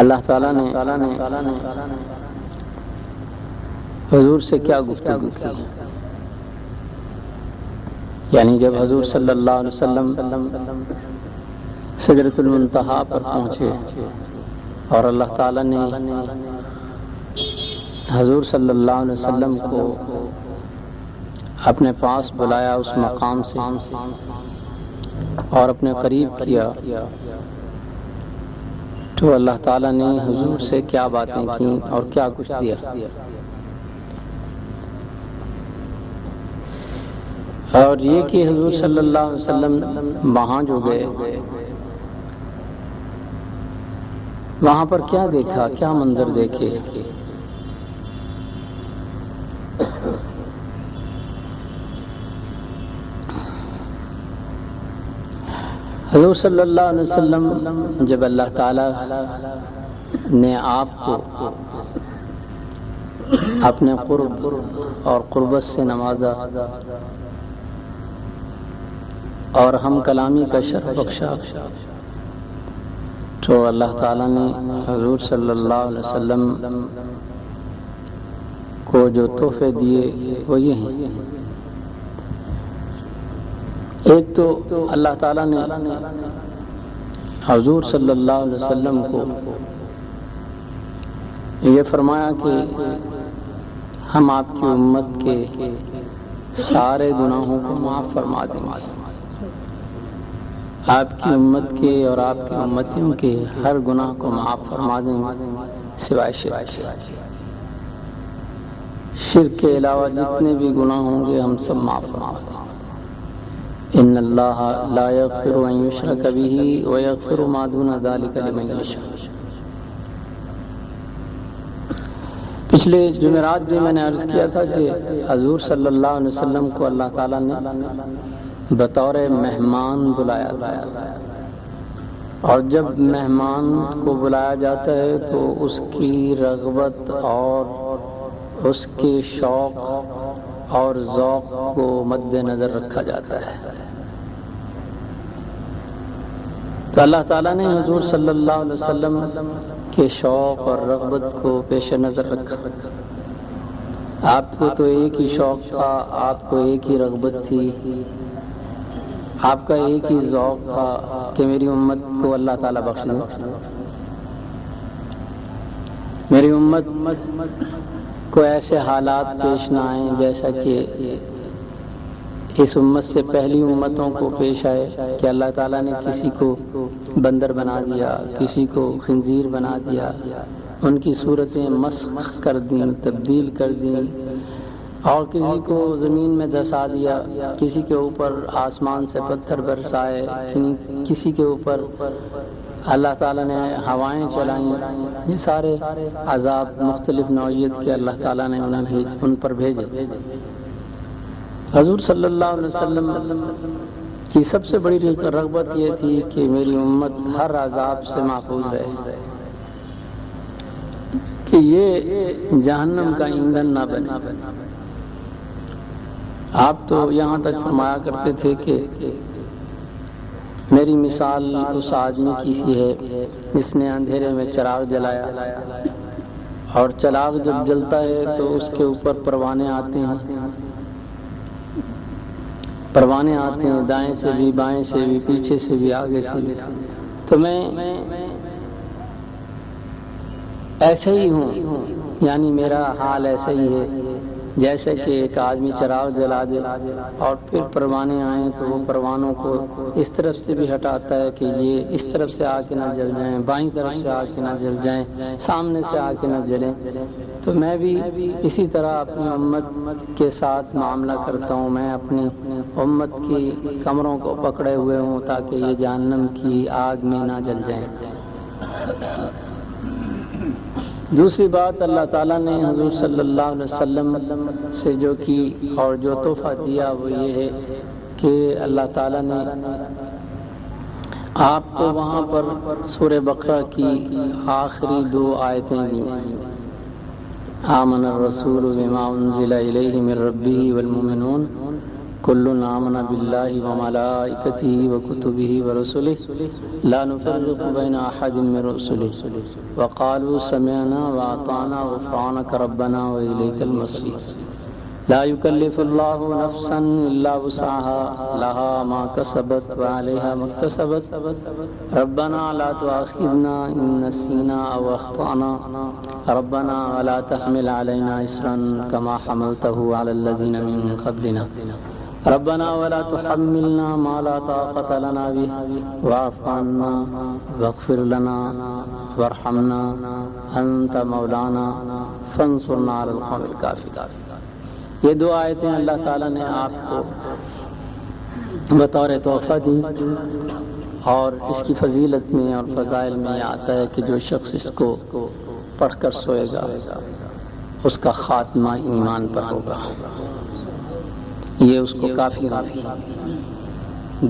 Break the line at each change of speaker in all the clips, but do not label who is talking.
اللہ تعالیٰ نے حضور سے کیا گفتگو کی؟ یعنی جب حضور صلی اللہ علیہ وسلم سدرۃ المنتہا پر پہنچے اور اللہ تعالیٰ نے حضور صلی اللہ علیہ وسلم کو اپنے پاس بلایا اس مقام سے اور اپنے قریب کیا، تو اللہ تعالیٰ نے حضور سے کیا باتیں کی اور کیا کچھ دیا؟ اور یہ کہ حضور صلی اللہ علیہ وسلم وہاں جو گئے، وہاں پر کیا دیکھا، کیا منظر دیکھے؟ حضور صلی اللہ علیہ وسلم جب اللہ تعالی نے آپ کو اپنے قرب اور قربت سے نوازا اور ہم کلامی کا شرف بخشا، تو اللہ تعالیٰ نے حضور صلی اللہ علیہ وسلم کو جو تحفے دیے وہ یہ ہیں۔ ایک تو اللہ تعالیٰ نے حضور صلی اللہ علیہ وسلم کو یہ فرمایا کہ ہم آپ کی امت کے سارے گناہوں کو معاف فرما دیں گے، آپ کی امت کے اور آپ کی امتیوں کے ہر گناہ کو معاف فرما دیں گے سوائے شرک۔ شرک کے علاوہ جتنے بھی گناہ ہوں گے ہم سب معاف فرما دیں گے۔ ان اللہ لا یغفر ان یشرک بہ ویغفر ما دون ذلک لمن یشاء۔ پچھلے جمعرات میں نے عرض کیا تھا کہ حضور صلی اللہ علیہ وسلم کو اللہ تعالیٰ نے بطور مہمان بلایا تھا، اور جب مہمان کو بلایا جاتا ہے تو اس کی رغبت اور اس کے شوق اور ذوق کو مد نظر رکھا جاتا ہے۔ تو اللہ تعالیٰ نے حضور صلی اللہ علیہ وسلم کے شوق اور رغبت کو پیش نظر رکھا۔ آپ کو تو ایک ہی شوق تھا، آپ کو ایک ہی رغبت تھی، آپ کا ایک ہی ذوق تھا کہ میری امت کو اللہ تعالیٰ بخش دے، میری امت کو ایسے حالات پیش نہ آئیں جیسا کہ اس امت سے پہلی امتوں کو پیش آئے کہ اللہ تعالیٰ نے کسی کو بندر بنا دیا، کسی کو خنزیر بنا دیا، ان کی صورتیں مسخ کر دیں، تبدیل کر دیں، اور کسی کو زمین میں دھسا دیا، کسی کے اوپر آسمان سے پتھر برسائے، کسی کے اوپر اللہ تعالیٰ نے ہوائیں چلائیں۔ یہ سارے عذاب مختلف نوعیت کے اللہ تعالیٰ نے ان پر بھیجے۔ حضور صلی اللہ علیہ وسلم کی سب سے بڑی رغبت یہ تھی کہ میری امت ہر عذاب سے محفوظ رہے، کہ یہ جہنم کا ایندھن نہ بنے۔ آپ تو یہاں تک فرمایا کرتے تھے کہ میری مثال اس آدمی کی سی ہے جس نے اندھیرے میں چراغ جلایا، اور چراغ جب جلتا ہے تو اس کے اوپر پروانے آتے ہیں، پروانے آتے ہیں دائیں سے بھی، بائیں سے بھی، پیچھے سے بھی، آگے سے بھی۔ تو میں ایسے ہی ہوں، یعنی میرا حال ایسا ہی ہے جیسے کہ ایک آدمی چراغ جلا دے اور پھر پروانے آئیں تو وہ پروانوں کو اس طرف سے بھی ہٹاتا ہے کہ یہ اس طرف سے آ کے نہ جل جائیں، بائیں طرف سے آ کے نہ جل جائیں، سامنے سے آ کے نہ جلیں۔ تو میں بھی اسی طرح اپنی امت کے ساتھ معاملہ کرتا ہوں، میں اپنی امت کی کمروں کو پکڑے ہوئے ہوں تاکہ یہ جہنم کی آگ میں نہ جل جائیں۔ دوسری بات، اللہ تعالیٰ نے حضور صلی اللہ علیہ وسلم سے جو کی اور جو تحفہ دیا وہ یہ ہے کہ اللہ تعالیٰ نے آپ کو وہاں پر سورہ بقرہ کی آخری 2 آیتیں دی، آمن الرسول بما انزل الیہ من ربہ والمؤمنون کل آمن باللہ وملائکتہ وکتبہ ورسلہ لا نفرق بین احد من رسلہ وقالوا سمعنا واطعنا غفرانک ربنا والیک المصیر لا يكلف الله نفسا الا وسعها لها ما كسبت وعليها ما اكتسبت ربنا لا تؤاخذنا ان نسينا او اخطانا ربنا ولا تحمل علينا اصرا كما حملته على الذين من قبلنا ربنا ولا تحملنا ما لا طاقة لنا به واعف عنا واغفر لنا وارحمنا انت مولانا فانصرنا على القوم الكافرين۔ یہ دو آیتیں اللہ تعالیٰ نے آپ کو بطور تحفہ دی، اور اس کی فضیلت میں اور فضائل میں آتا ہے کہ جو شخص اس کو پڑھ کر سوئے گا اس کا خاتمہ ایمان پر ہوگا، یہ اس کو کافی ہوگی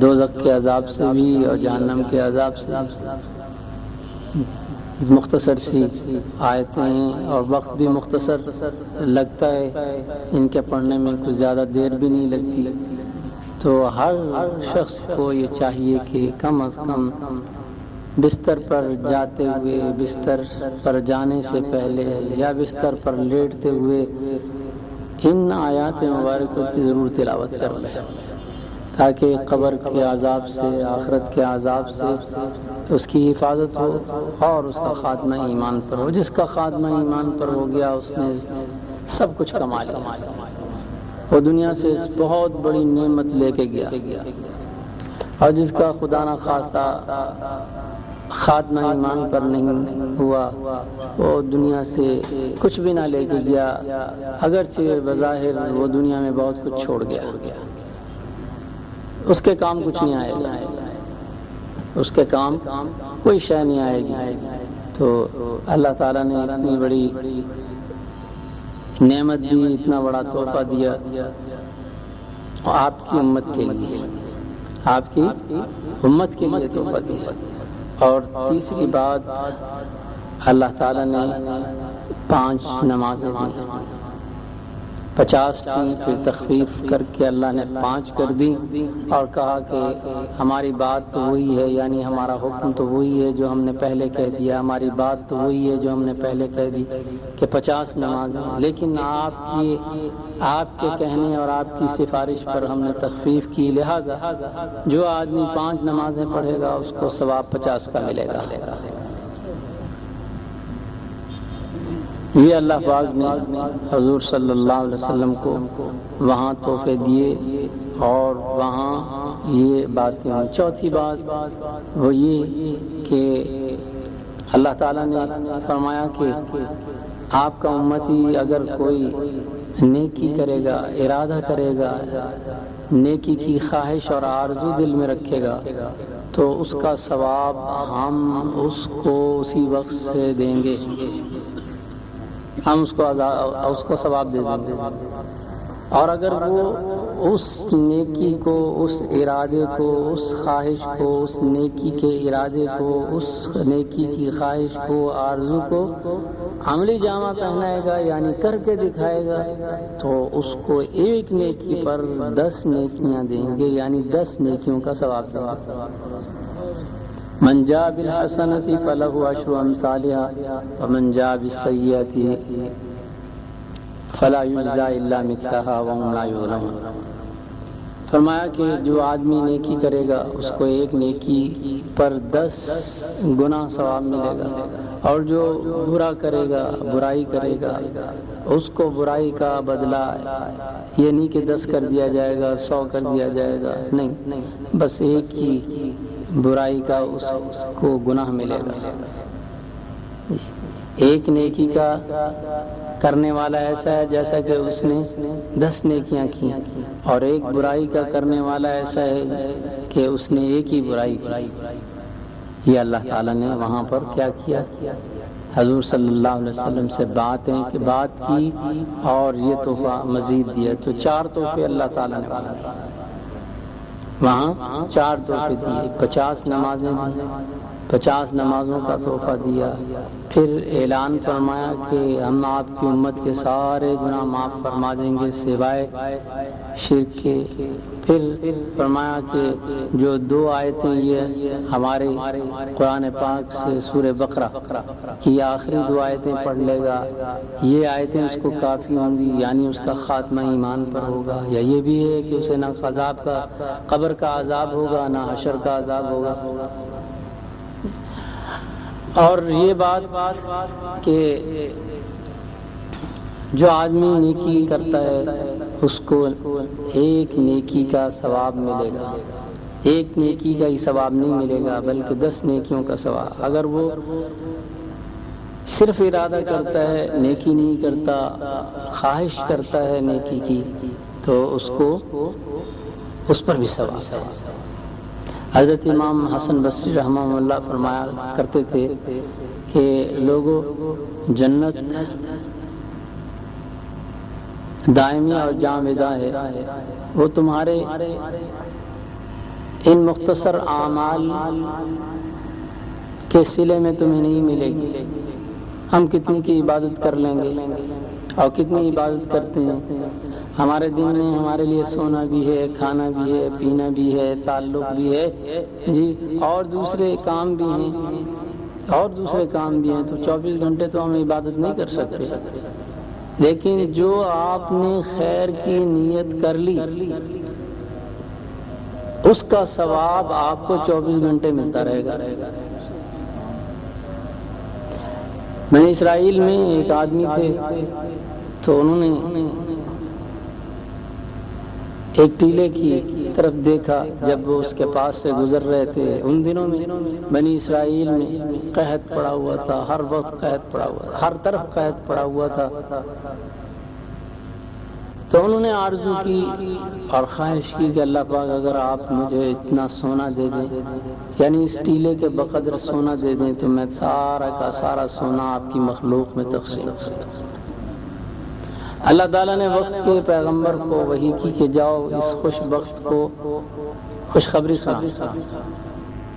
دوزخ کے عذاب سے بھی اور جہنم کے عذاب سے بھی۔ مختصر سی آیتیں ہیں اور وقت بھی مختصر لگتا ہے، ان کے پڑھنے میں کچھ زیادہ دیر بھی نہیں لگتی، تو ہر شخص کو یہ چاہیے کہ کم از کم بستر پر جاتے ہوئے، بستر پر جانے سے پہلے یا بستر پر لیٹتے ہوئے ان آیات مبارکہ کی ضرور تلاوت کر لے، تاکہ قبر کے عذاب سے، آخرت کے عذاب سے اس کی حفاظت ہو اور اس کا خاتمہ ایمان پر ہو۔ جس کا خاتمہ ایمان پر ہو گیا اس نے سب کچھ کما لیا، وہ دنیا سے بہت بڑی نعمت لے کے گیا، اور جس کا خدا نہ خواستہ خاتمہ ایمان پر نہیں ہوا وہ دنیا سے کچھ بھی نہ لے کے گیا، اگرچہ بظاہر وہ دنیا میں بہت کچھ چھوڑ گیا، اس کے کام کچھ نہیں آئے گا، اس کے کام کوئی شے نہیں آئے گی۔ تو اللہ تعالیٰ نے اتنی بڑی نعمت دی، اتنا بڑا تحفہ دیا آپ کی امت کے لیے، آپ کی امت کے لیے تحفہ دیا۔ اور تیسری بات، اللہ تعالیٰ نے 5 نمازیں دی، 50 تھی، پھر تخفیف کر کے اللہ نے 5 کر دی، اور کہا کہ ہماری بات تو وہی ہے، یعنی ہمارا حکم تو وہی ہے جو ہم نے پہلے کہہ دیا، ہماری بات تو وہی ہے جو ہم نے پہلے کہہ دی کہ 50 نمازیں، لیکن آپ کے کہنے اور آپ کی سفارش پر ہم نے تخفیف کی، لہذا جو آدمی 5 نمازیں پڑھے گا اس کو ثواب 50 کا ملے گا۔ یہ اللہ پاک نے حضور صلی اللہ علیہ وسلم کو وہاں تحفے دیے اور وہاں یہ باتیں ہوئی۔ چوتھی بات وہ یہ کہ اللہ تعالیٰ نے فرمایا کہ آپ کا امتی اگر کوئی نیکی کرے گا، ارادہ کرے گا، نیکی کی خواہش اور آرزو دل میں رکھے گا تو اس کا ثواب ہم اس کو اسی وقت سے دیں گے، ہم اس کو ثواب دے دیں گے۔ اور اگر وہ اس نیکی کو، اس ارادے کو، اس خواہش کو، اس نیکی کے ارادے کو، اس نیکی کی خواہش کو، آرزو کو عملی جامہ پہنائے گا، یعنی کر کے دکھائے گا، تو اس کو ایک نیکی پر 10 نیکیاں دیں گے، یعنی 10 نیکیوں کا ثواب دیں گے۔ من جاء بالحسنة فله 10 أمثالها ومن جاء بالسيئة فلا يجزى إلا مثلها وهم لا يظلمون۔ فرمایا کہ جو آدمی نیکی کرے گا اس کو ایک نیکی پر 10 گنا ثواب ملے گا، اور جو برا کرے گا، برائی کرے گا، اس کو برائی کا بدلہ یہ نہیں کہ 10 کر دیا جائے گا، 100 کر دیا جائے گا، نہیں، بس ایک ہی برائی کا اس کو گناہ ملے گا۔ ایک نیکی کا کرنے والا ایسا ہے جیسا کہ اس نے 10 نیکیاں کی، اور ایک برائی کا کرنے والا ایسا ہے کہ اس نے ایک ہی برائی کی۔ یہ اللہ تعالیٰ نے وہاں پر کیا کیا، حضور صلی اللہ علیہ وسلم سے بات کی اور یہ تحفہ مزید دیا۔ تو 4 تحفے اللہ تعالیٰ نے وہاں 4 تحفے دیے، 50 نمازیں دی، 50 نمازوں کا تحفہ دیا، پھر اعلان فرمایا کہ ہم آپ کی امت کے سارے گناہ معاف فرما دیں گے سوائے شرک کے۔ پھر فرمایا کہ جو 2 آیتیں یہ ہمارے قرآن پاک سے سورہ بقرہ کی آخری 2 آیتیں پڑھ لے گا، یہ آیتیں اس کو کافی ہوں گی، یعنی اس کا خاتمہ ایمان پر ہوگا۔ یا یہ بھی ہے کہ اسے نہ عذاب کا قبر کا عذاب ہوگا نہ حشر کا عذاب ہوگا۔ اور یہ بات کہ جو آدمی نیکی کرتا ہے اس کو ایک نیکی کا ثواب ملے گا، ایک نیکی کا ہی ثواب نہیں ملے گا بلکہ 10 نیکیوں کا ثواب۔ اگر وہ صرف ارادہ کرتا ہے، نیکی نہیں کرتا، خواہش کرتا ہے نیکی کی، تو اس کو اس پر بھی ثواب۔ حضرت امام حسن بصری رحمہ اللہ فرمایا کرتے تھے کہ لوگوں، جنت دائمی اور جاوداں ہے، وہ تمہارے ان مختصر اعمال کے صلے میں تمہیں نہیں ملے گی۔ ہم کتنی کی عبادت کر لیں گے اور کتنی عبادت کرتے ہیں، ہمارے دن میں ہمارے لیے سونا بھی ہے، کھانا بھی ہے، پینا بھی ہے، تعلق بھی ہے جی، اور دوسرے کام بھی ہیں، تو 24 گھنٹے تو ہم عبادت نہیں کر سکتے۔ لیکن جو آپ نے خیر کی نیت کر لی اس کا ثواب آپ کو 24 گھنٹے ملتا رہے گا۔ بنی اسرائیل میں ایک آدمی تھے، تو انہوں نے ایک ٹیلے کی طرف دیکھا جب وہ اس کے پاس سے گزر رہے تھے۔ ان دنوں میں بنی اسرائیل میں قحط پڑا ہوا تھا، ہر وقت قحط پڑا ہوا تھا، ہر طرف قحط پڑا ہوا تھا۔ تو انہوں نے آرزو کی اور خواہش کی کہ اللہ پاک اگر آپ مجھے اتنا سونا دے دیں، یعنی اس ٹیلے کے بقدر سونا دے دیں، تو میں سارا کا سارا سونا آپ کی مخلوق میں تقسیم کر دوں۔ اللہ تعالیٰ نے وقت کے پیغمبر کو وحی کی کہ جاؤ اس خوش بخت کو خوشخبری سناؤ۔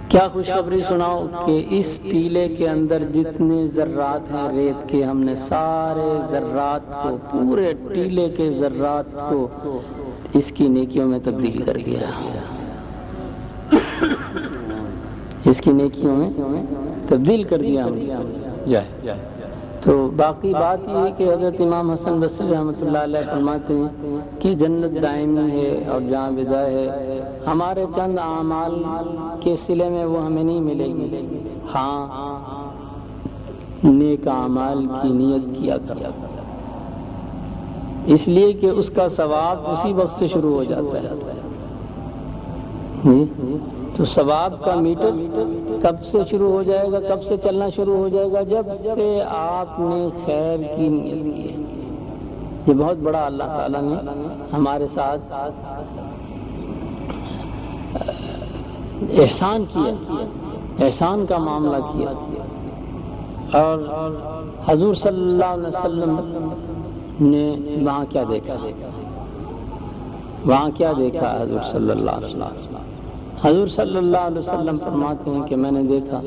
کیا خوشخبری سناؤ؟ کہ اس ٹیلے کے اندر جتنے ذرات ہیں ریت کے، ہم نے سارے ذرات کو، پورے ٹیلے کے ذرات کو اس کی نیکیوں میں تبدیل کر دیا، اس کی نیکیوں میں تبدیل کر دیا ہم نے۔ تو باقی بات یہ ہے کہ حضرت امام حسن بصری رحمۃ اللہ علیہ فرماتے ہیں کہ جنت دائمی ہے اور جاوداں ہے، ہمارے چند اعمال کے صلے میں وہ ہمیں نہیں ملے گی، ہاں نیک اعمال کی نیت کیا کرو، اس لیے کہ اس کا ثواب اسی وقت سے شروع ہو جاتا ہے۔ تو ثواب کا میٹر کب سے شروع ہو جائے گا، کب سے چلنا شروع ہو جائے گا؟ جب سے آپ نے خیر کی نیت کی ہے۔ یہ بہت بڑا اللہ تعالیٰ نے ہمارے ساتھ احسان کیا، احسان کا معاملہ کیا۔ اور حضور صلی اللہ علیہ وسلم نے وہاں کیا دیکھا، وہاں کیا دیکھا حضور صلی اللہ علیہ وسلم؟ حضور صلی اللہ علیہ وسلم فرماتے ہیں کہ میں نے دیکھا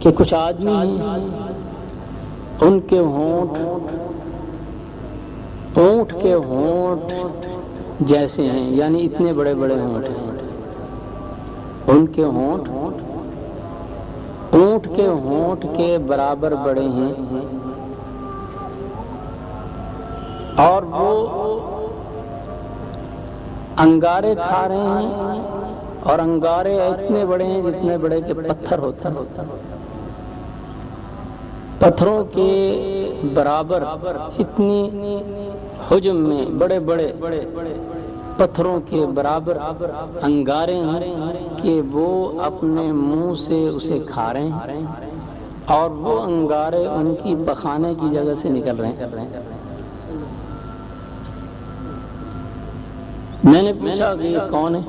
کہ کچھ آدمی ہیں، ان کے ہونٹ اونٹ کے ہونٹ جیسے ہیں، یعنی اتنے بڑے بڑے ہونٹ ہیں، ان کے ہونٹ اونٹ کے ہونٹ کے برابر بڑے ہیں، اور وہ انگارے کھا رہے ہیں، اور انگارے اتنے بڑے ہیں جتنے بڑے کہ پتھر ہوتا ہے، پتھروں کے برابر اتنی حجم میں بڑے بڑے پتھروں کے برابر انگارے ہیں کہ وہ اپنے منہ سے اسے کھا رہے ہیں، اور وہ انگارے ان کی پخانے کی جگہ سے نکل رہے ہیں۔ میں نے پوچھا کہ یہ کون ہے،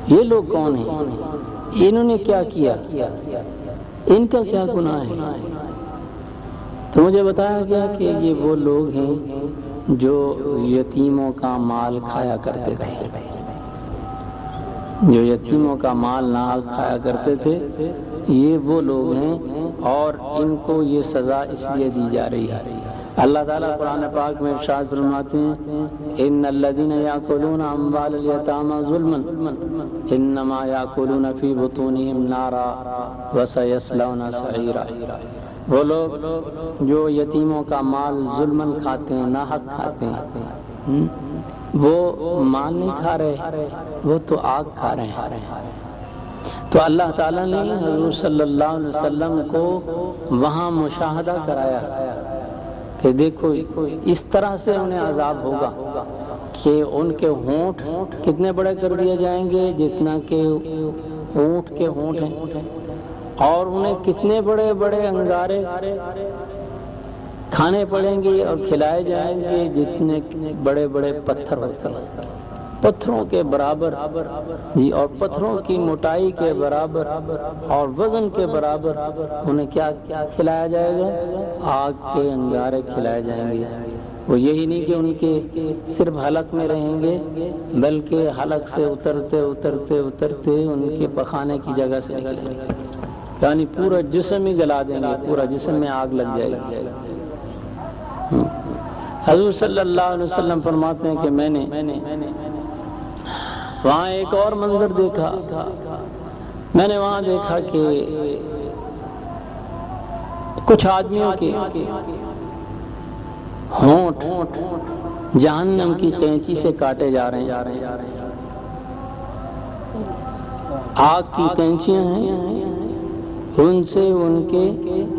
یہ لوگ کون ہیں، انہوں نے کیا کیا، ان کا کیا گناہ ہے؟ تو مجھے بتایا گیا کہ یہ وہ لوگ ہیں جو یتیموں کا مال کھایا کرتے تھے، جو یتیموں کا مال ناحق کھایا کرتے تھے، یہ وہ لوگ ہیں اور ان کو یہ سزا اس لیے دی جا رہی ہے۔ اللہ تعالیٰ قرآن پاک میں ارشاد فرماتے ہیں ان الذین یاکلون اموال الیتامی ظلما انما یاکلون فی بطونہم نارا وسیصلون سعیرا۔ وہ لوگ جو یتیموں کا مال ظلماً کھاتے ہیں، ناحق کھاتے ہیں، وہ مال نہیں کھا رہے، وہ تو آگ کھا رہے ہیں۔ تو اللہ تعالیٰ نے حضور صلی اللہ علیہ وسلم کو وہاں مشاہدہ کرایا کہ دیکھو اس طرح سے انہیں عذاب ہوگا کہ ان کے ہونٹ کتنے بڑے کر دیے جائیں گے جتنا کہ اونٹ کے ہونٹ ہیں، اور انہیں کتنے بڑے بڑے انگارے کھانے پڑیں گے اور کھلائے جائیں گے جتنے بڑے بڑے پتھر ہوتے ہیں، پتھروں کے برابر جی، اور پتھروں کی موٹائی کے برابر اور وزن کے برابر انہیں کیا کھلایا جائے گا؟ آگ کے انگارے کھلائے جائیں گے۔ وہ یہی نہیں کہ ان کے صرف حلق میں رہیں گے، بلکہ حلق سے اترتے اترتے اترتے ان کے پخانے کی جگہ سے نکلیں گے، یعنی پورا جسم ہی جلا دیں گے، پورا جسم میں آگ لگ جائے گی۔ حضور صلی اللہ علیہ وسلم فرماتے ہیں کہ میں نے وہاں ایک اور منظر دیکھا، میں نے وہاں دیکھا کہ کچھ آدمیوں کے ہونٹ جہنم کی قینچی سے کاٹے جا رہے ہیں، آگ کی قینچیاں ہیں، ان سے ان کے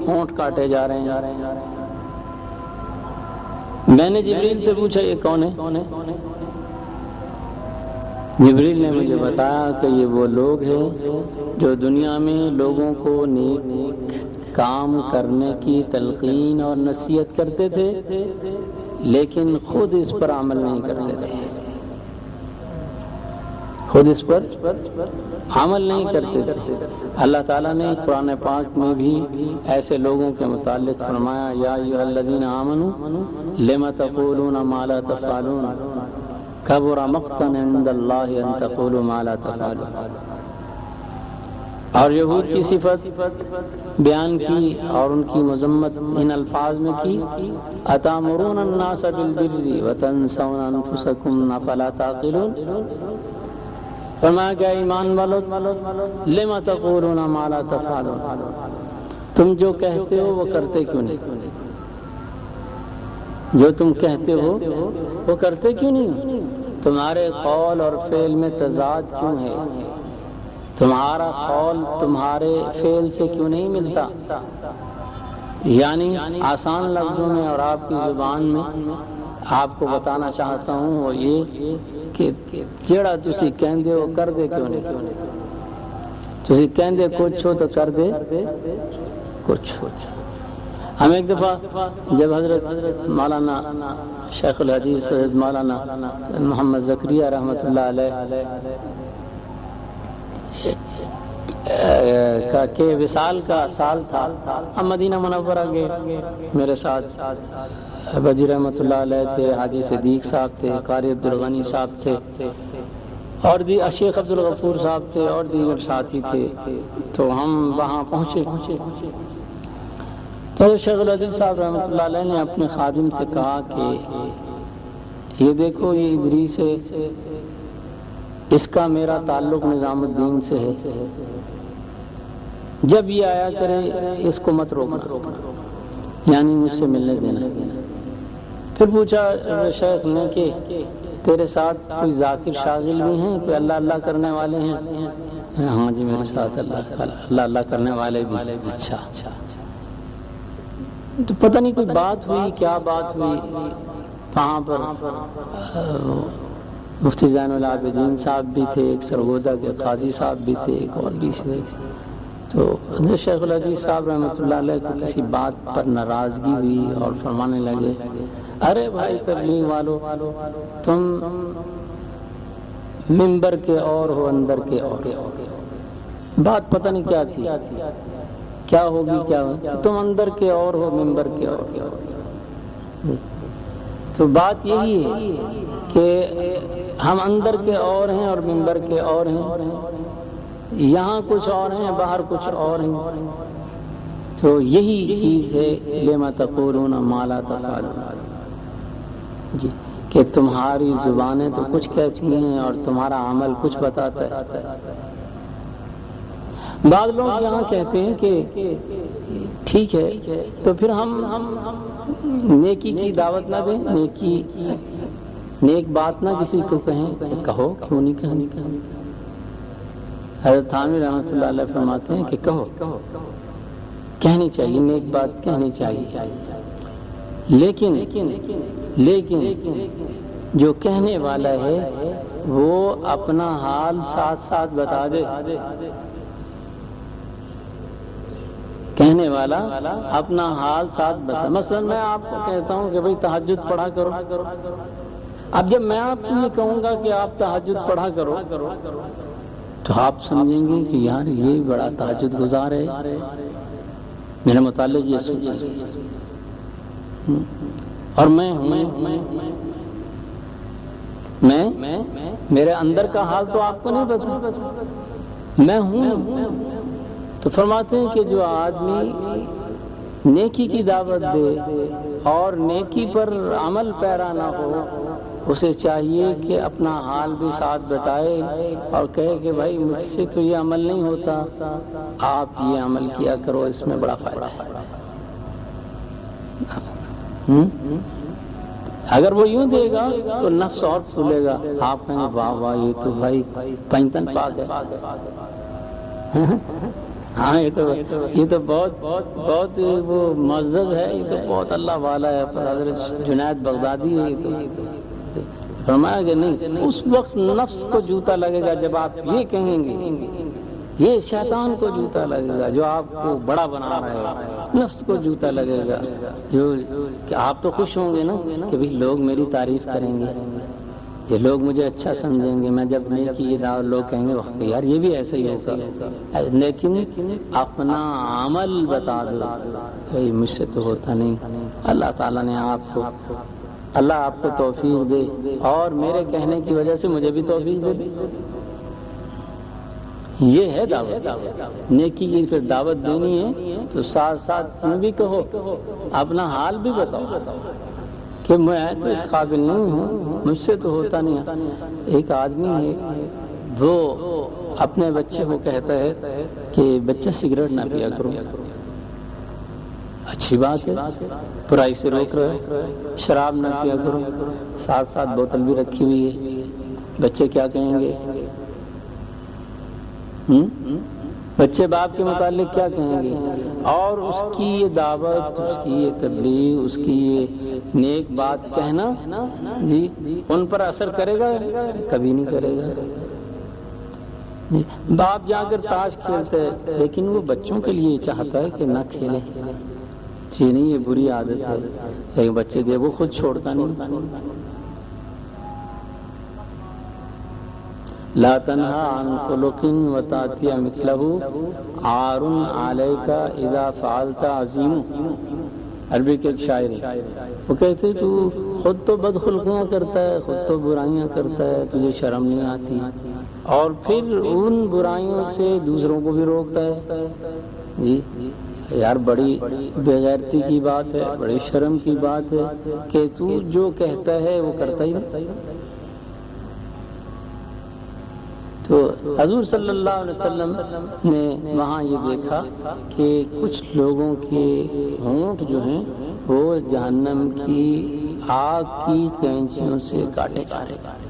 ہونٹ کاٹے جا رہے ہیں۔ میں نے جبریل سے پوچھا یہ کون ہے؟ جبریل نے مجھے بتایا کہ یہ وہ لوگ ہیں جو دنیا میں لوگوں کو نیک کام کرنے کی تلقین اور نصیحت کرتے تھے، لیکن خود اس پر عمل نہیں کرتے تھے، خود اس پر عمل نہیں کرتے تھے۔ اللہ تعالیٰ نے قرآن پاک میں بھی ایسے لوگوں کے متعلق فرمایا یا ایھا الذین آمنوا لم تقولون ما لا تفعلون کبر مقتا عند اللہ ان تقولوا ما لا تفعلون۔ اور یہود کی صفت بیان کی اور ان کی مذمت ان الفاظ میں کی، اتامرون الناس بالبر وتنسون انفسکم افلا تعقلون۔ فرمایا کہ ایمان والو لم تقولون ما لا تفعلون، تم جو کہتے ہو وہ کرتے کیوں نہیں؟ جو تم کہتے ہو وہ کرتے کیوں نہیں؟ تمہارے قول اور فعل میں تضاد کیوں ہے؟ تمہارا قول تمہارے فعل سے کیوں نہیں ملتا؟ یعنی آسان لفظوں میں اور آپ کی زبان میں آپ کو بتانا چاہتا ہوں وہ یہ کہ جڑا تسی کہندے ہو کر دے کیوں نہیں؟ تسی کہندے کچھ ہو تو کر دے کچھ۔ ہم ایک دفعہ جب حضرت مولانا شیخ الحدیث حضرت مولانا محمد زکریا رحمۃ اللہ علیہ کہ وصال کا سال تھا، ہم مدینہ منورہ گئے، میرے ساتھ بجی رحمۃ اللہ علیہ تھے، حاجی صدیق صاحب تھے، قاری عبدالغنی صاحب تھے، اور شیخ عبدالغفور صاحب تھے اور دیگر ساتھی تھے۔ تو ہم وہاں پہنچے تو شیخ الحدیث صاحب رحمۃ اللہ علیہ نے اپنے خادم سے کہا کہ یہ دیکھو یہ ادریس ہے، اس کا میرا تعلق نظام الدین سے ہے، جب یہ آیا کرے اس کو مت روکنا، یعنی مجھ سے ملنے دینا۔ پھر پوچھا شیخ نے کہ تیرے ساتھ کوئی ذاکر شاغل بھی ہیں، کوئی اللہ اللہ کرنے والے ہیں؟ ہاں جی میرے ساتھ اللہ اللہ کرنے والے بھی۔ اچھا، تو پتہ نہیں کوئی بات ہوئی، کیا بات ہوئی، وہاں پر مفتی زین العابدین صاحب بھی تھے، ایک سرگودا کے قاضی صاحب بھی تھے، ایک اور بھی تھے۔ تو حضرت شیخ الحدیث صاحب رحمۃ اللہ علیہ کو کسی بات پر ناراضگی ہوئی اور فرمانے لگے ارے بھائی تبلیغ والو، تم ممبر کے اور ہو اندر کے اور۔ بات پتہ نہیں کیا تھی، کیا ہوگی کیا ہوگی، تم اندر کے اور ہو ممبر کے اور۔ تو بات یہی ہے کہ ہم اندر کے اور ہیں اور منبر کے اور ہیں، یہاں کچھ اور ہیں، باہر کچھ اور ہیں۔ تو یہی چیز ہے لما تقولون ما لا تفعلون، جی، کہ تمہاری زبانیں تو کچھ کہتی ہیں اور تمہارا عمل کچھ بتاتا ہے۔ بعض لوگ یہاں کہتے ہیں کہ ٹھیک ہے تو پھر ہم نیکی کی دعوت نہ دیں، نیک بات نہ کسی کو کہیں، کہو، کیوں نہیں کہنی؟ حضرت تھانوی رحمۃ اللہ علیہ فرماتے ہیں کہ کہو، کہنی چاہیے، نیک بات کہنی چاہیے، لیکن جو کہنے والا ہے وہ اپنا حال ساتھ ساتھ بتا دے۔ کہنے والا اپنا حال ساتھ بتا، مثلا میں آپ کو کہتا ہوں کہ بھئی تہجد پڑھا کرو، اب جب میں آپ کو یہ کہوں گا کہ آپ تہجد پڑھا کرو تو آپ سمجھیں گے کہ یار یہ بڑا تہجد گزار ہے، میرے متعلق یہ سوچیں، اور میں میرے اندر کا حال تو آپ کو نہیں پتا، میں ہوں۔ تو فرماتے ہیں کہ جو آدمی نیکی کی دعوت دے اور نیکی پر عمل پیرا نہ ہو، اسے چاہیے کہ اپنا حال بھی ساتھ بتائے اور کہے کہ بھائی مجھ سے تو یہ عمل نہیں ہوتا، آپ یہ عمل کیا کرو، اس میں بڑا فائدہ ہے۔ اگر وہ یوں دے گا تو نفس اور پھولے گا، آپ کہیں گے واہ واہ یہ تو بھائی پنجتن پاک ہے، ہاں یہ تو بہت وہ معزز ہے، یہ تو بہت اللہ والا ہے، حضرت جنید بغدادی ہے۔ یہ تو فرمایا کہ نہیں، اس وقت نفس کو جوتا لگے گا جب آپ یہ کہیں گے، یہ شیطان کو جوتا لگے گا جو آپ کو بڑا بنا رہا ہے، نفس کو جوتا لگے گا کہ آپ تو خوش ہوں گے نا کہ بھی لوگ میری تعریف کریں گے، یہ لوگ مجھے اچھا سمجھیں گے، میں جب نیکی کی دعوت لوگ کہیں گے وقت یار یہ بھی ایسا ہی ہوگا، لیکن اپنا عمل بتا دو، بھائی مجھ سے تو ہوتا نہیں۔ اللہ تعالیٰ نے اللہ آپ کو توفیق دے، اور میرے کہنے کی وجہ سے مجھے بھی توفیق دے۔ یہ ہے دعوت، نیکی کی پھر دعوت دینی ہے تو ساتھ ساتھ تم بھی کہو، اپنا حال بھی بتاؤ کہ میں تو اس قابل نہیں ہوں، مجھ سے تو ہوتا نہیں۔ ایک آدمی ہے وہ اپنے بچے کو کہتا ہے کہ بچہ سگریٹ نہ پیا کرو، اچھی بات ہے، برائی سے روک رہے، شراب نہ پیا کرو، ساتھ ساتھ بوتل بھی رکھی ہوئی ہے، بچے کیا کہیں گے؟ بچے باپ کے متعلق کیا کہیں گے؟ اور اس کی یہ دعوت، اس کی یہ تبلیغ، اس کی یہ نیک بات کہنا جی ان پر اثر کرے گا؟ کبھی نہیں کرے گا۔ باپ جا کر تاش کھیلتا ہے لیکن وہ بچوں کے لیے چاہتا ہے کہ نہ کھیلے، جی نہیں یہ بری عادت ہے، لیکن بچے دے وہ خود چھوڑتا نہیں۔ لا تنہا عن خلق وتأتی مثلہ عار علیک اذا فعلت عظیم، عربی کے ایک شاعر ہے، وہ کہتے تو خود تو بدخلقیاں کرتا ہے، خود تو برائیاں کرتا ہے، تجھے شرم نہیں آتی، اور پھر ان برائیوں سے دوسروں کو بھی روکتا ہے۔ جی یار بڑی بے غیرتی کی بات ہے، بڑی شرم کی بات ہے کہ تو جو کہتا ہے وہ کرتا ہی نہیں۔ تو حضور صلی اللہ علیہ وسلم نے وہاں یہ دیکھا کہ کچھ لوگوں کے ہونٹ جو ہیں وہ جہنم کی آگ کی کینچیوں سے کاٹے جا رہے ہیں۔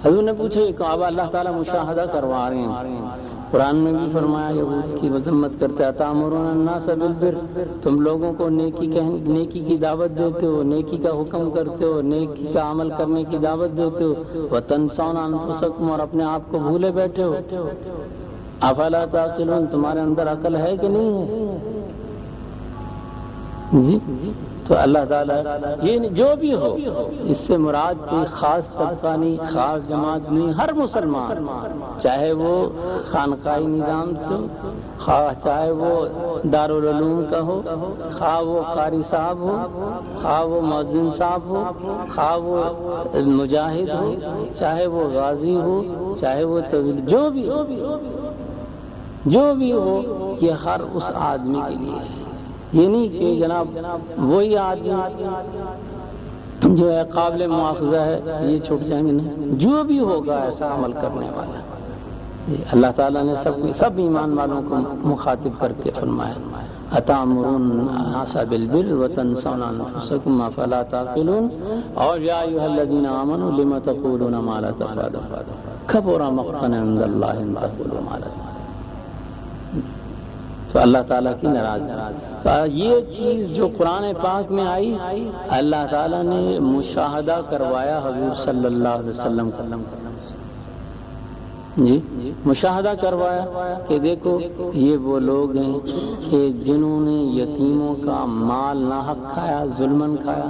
حضور نے پوچھا یہ کعبہ اللہ تعالیٰ مشاہدہ کروا رہے ہیں، قرآن میں بھی فرمایا یہود کی مذمت کرتے اتامرون الناس بالبر، تم لوگوں کو نیکی کی دعوت دیتے ہو، نیکی کا حکم کرتے ہو، نیکی کا عمل کرنے کی دعوت دیتے ہو، وتنسون انفسکم، اور اپنے آپ کو بھولے بیٹھے ہو، افلا تعقلون، تمہارے اندر عقل ہے کہ نہیں ہے؟ جی تو اللہ تعالیٰ یہ جو بھی ہو، اس سے مراد کوئی خاص طبقہ نہیں، خاص جماعت نہیں، ہر مسلمان چاہے وہ خانقاہی نظام سے ہو، چاہے وہ دارالعلوم کا ہو، خواہ وہ قاری صاحب ہو، خواہ وہ مؤذن صاحب ہو، خواہ وہ مجاہد ہو، چاہے وہ غازی ہو، چاہے وہ طویل، جو بھی ہو، یہ ہر اس آدمی کے لیے ہے۔ یہ نہیں کہ جناب وہی آدمی جو ہے قابل مواخذہ ہے یہ چھوٹ جائیں گے، نہیں، جو بھی ہوگا ایسا عمل کرنے والا، اللہ تعالیٰ نے سب ایمان والوں کو مخاطب کر کے فرمایا اتامرون الناس بالبر وتنسون انفسکم افلا تعقلون، اور یا ایھا الذین آمنوا لم تقولون ما لا تفعلون کبر مقتا عند اللہ ان تقولوا ما لا تفعلون۔ تو اللہ تعالیٰ کی ناراضگی، تو یہ چیز جو قرآن پاک میں آئی، اللہ تعالیٰ نے مشاہدہ کروایا حضور صلی اللہ علیہ وسلم کو، جی مشاہدہ کروایا کہ دیکھو یہ وہ لوگ ہیں کہ جنہوں نے یتیموں کا مال ناحق کھایا، ظلماً کھایا،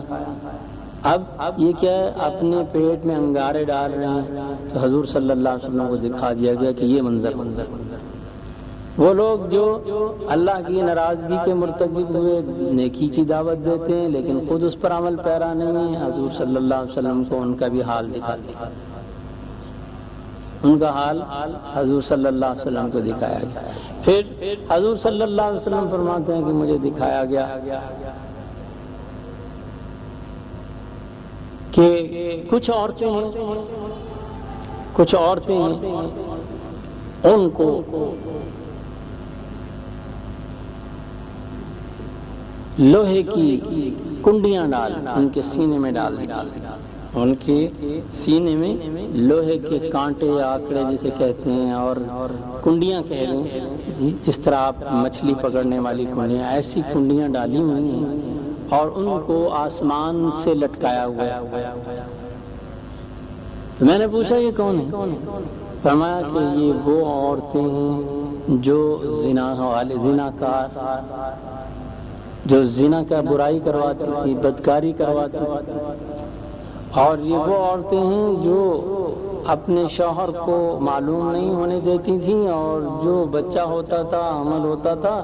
اب یہ کیا ہے، اپنے پیٹ میں انگارے ڈال رہے ہیں۔ تو حضور صلی اللہ علیہ وسلم کو دکھا دیا گیا کہ یہ منظر وہ لوگ جو اللہ کی ناراضگی کے مرتکب ہوئے، نیکی کی دعوت دیتے ہیں لیکن خود اس پر عمل پیرا نہیں ہے، حضور صلی اللہ علیہ وسلم کو ان کا بھی حال دکھا دیا، ان کا حال حضور صلی اللہ علیہ وسلم کو دکھایا گیا۔ پھر حضور صلی اللہ علیہ وسلم فرماتے ہیں کہ مجھے دکھایا گیا کہ کچھ عورتیں ہیں ان کو لوہے کی کنڈیاں ان کے سینے میں ڈال دی، ان کے سینے میں لوہے کے کانٹے یا آکڑے جسے کہتے ہیں، اور کنڈیاں کہہ رہے ہیں جس طرح آپ مچھلی پکڑنے والی کنڈیاں، ایسی کنڈیاں ڈالی ہوئی ہیں اور ان کو آسمان سے لٹکایا ہوا ہے۔ تو میں نے پوچھا یہ کون ہے؟ فرمایا کہ یہ وہ عورتیں ہیں جو زناکار، جو زنا کا برائی کرواتی تھی، بدکاری کرواتی تھی، اور یہ وہ عورتیں ہیں جو اپنے شوہر کو معلوم نہیں ہونے دیتی تھیں، اور جو بچہ ہوتا تھا، حمل ہوتا تھا،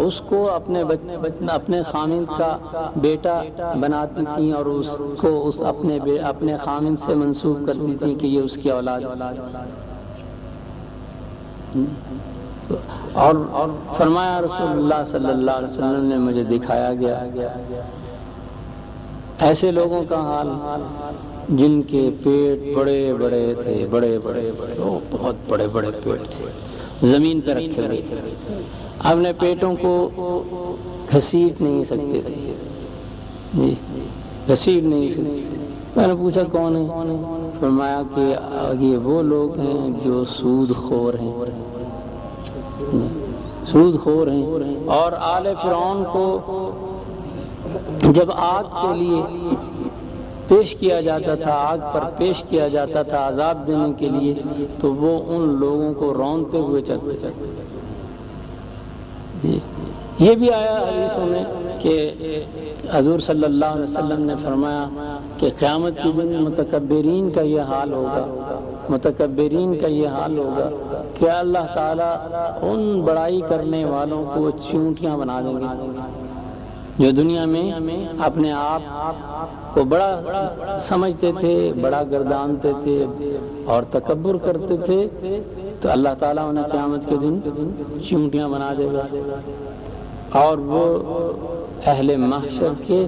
اس کو اپنے خامند کا بیٹا بناتی تھیں اور اس کو اپنے خامند سے منسوب کرتی تھیں کہ یہ اس کی اولاد۔ اور فرمایا رسول اللہ صلی اللہ علیہ وسلم نے مجھے دکھایا گیا ایسے لوگوں کا حال جن کے پیٹ بڑے بڑے تھے، بہت بڑے بڑے پیٹ تھے، زمین پہ رکھے ہوئے، اپنے پیٹوں کو گھسیٹ نہیں سکتے تھے، جی گھسیٹ نہیں سکتے۔ میں نے پوچھا کون ہے؟ فرمایا کہ یہ وہ لوگ ہیں جو سود خور ہیں، اور آل فرعون کو جب آگ کے لیے پیش کیا جاتا تھا، آگ پر پیش کیا جاتا تھا عذاب دینے کے لیے، تو وہ ان لوگوں کو رونتے ہوئے چلتے جی۔ یہ بھی آیا حدیثوں میں کہ حضور صلی اللہ علیہ وسلم نے فرمایا کہ قیامت کے دن متکبرین کا یہ حال ہوگا کہ اللہ تعالیٰ ان بڑائی کرنے والوں کو چونٹیاں بنا دیں گے جو دنیا میں اپنے آپ کو بڑا سمجھتے تھے، بڑا گردانتے تھے اور تکبر کرتے تھے، تو اللہ تعالیٰ انہیں قیامت کے دن چونٹیاں بنا دے گا، اور وہ اہل محشر کے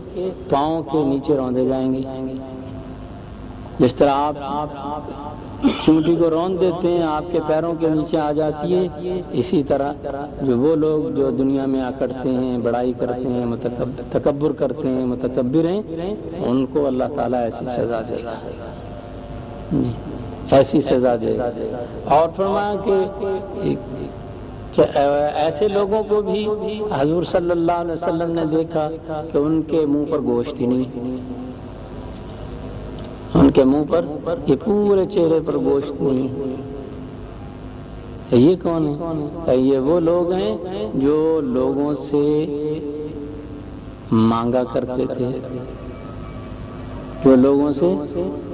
پاؤں کے نیچے روندے جائیں گے۔ جس طرح آپ چونٹی کو روند دیتے ہیں، آپ کے پیروں کے نیچے آ جاتی ہے، اسی طرح جو وہ لوگ جو دنیا میں آکڑتے ہیں، بڑائی کرتے ہیں، تکبر کرتے ہیں، متکبر ہیں، ان کو اللہ تعالیٰ ایسی سزا دے گا، ایسی سزا دے گا۔ اور فرمایا کہ ایسے لوگوں کو بھی حضور صلی اللہ علیہ وسلم نے دیکھا کہ ان کے منہ پر گوشت ہی نہیں، ان کے منہ پر، یہ پورے چہرے پر گوشت نہیں۔ یہ کون ہے؟ یہ وہ لوگ ہیں جو لوگوں سے مانگا کرتے تھے، جو لوگوں سے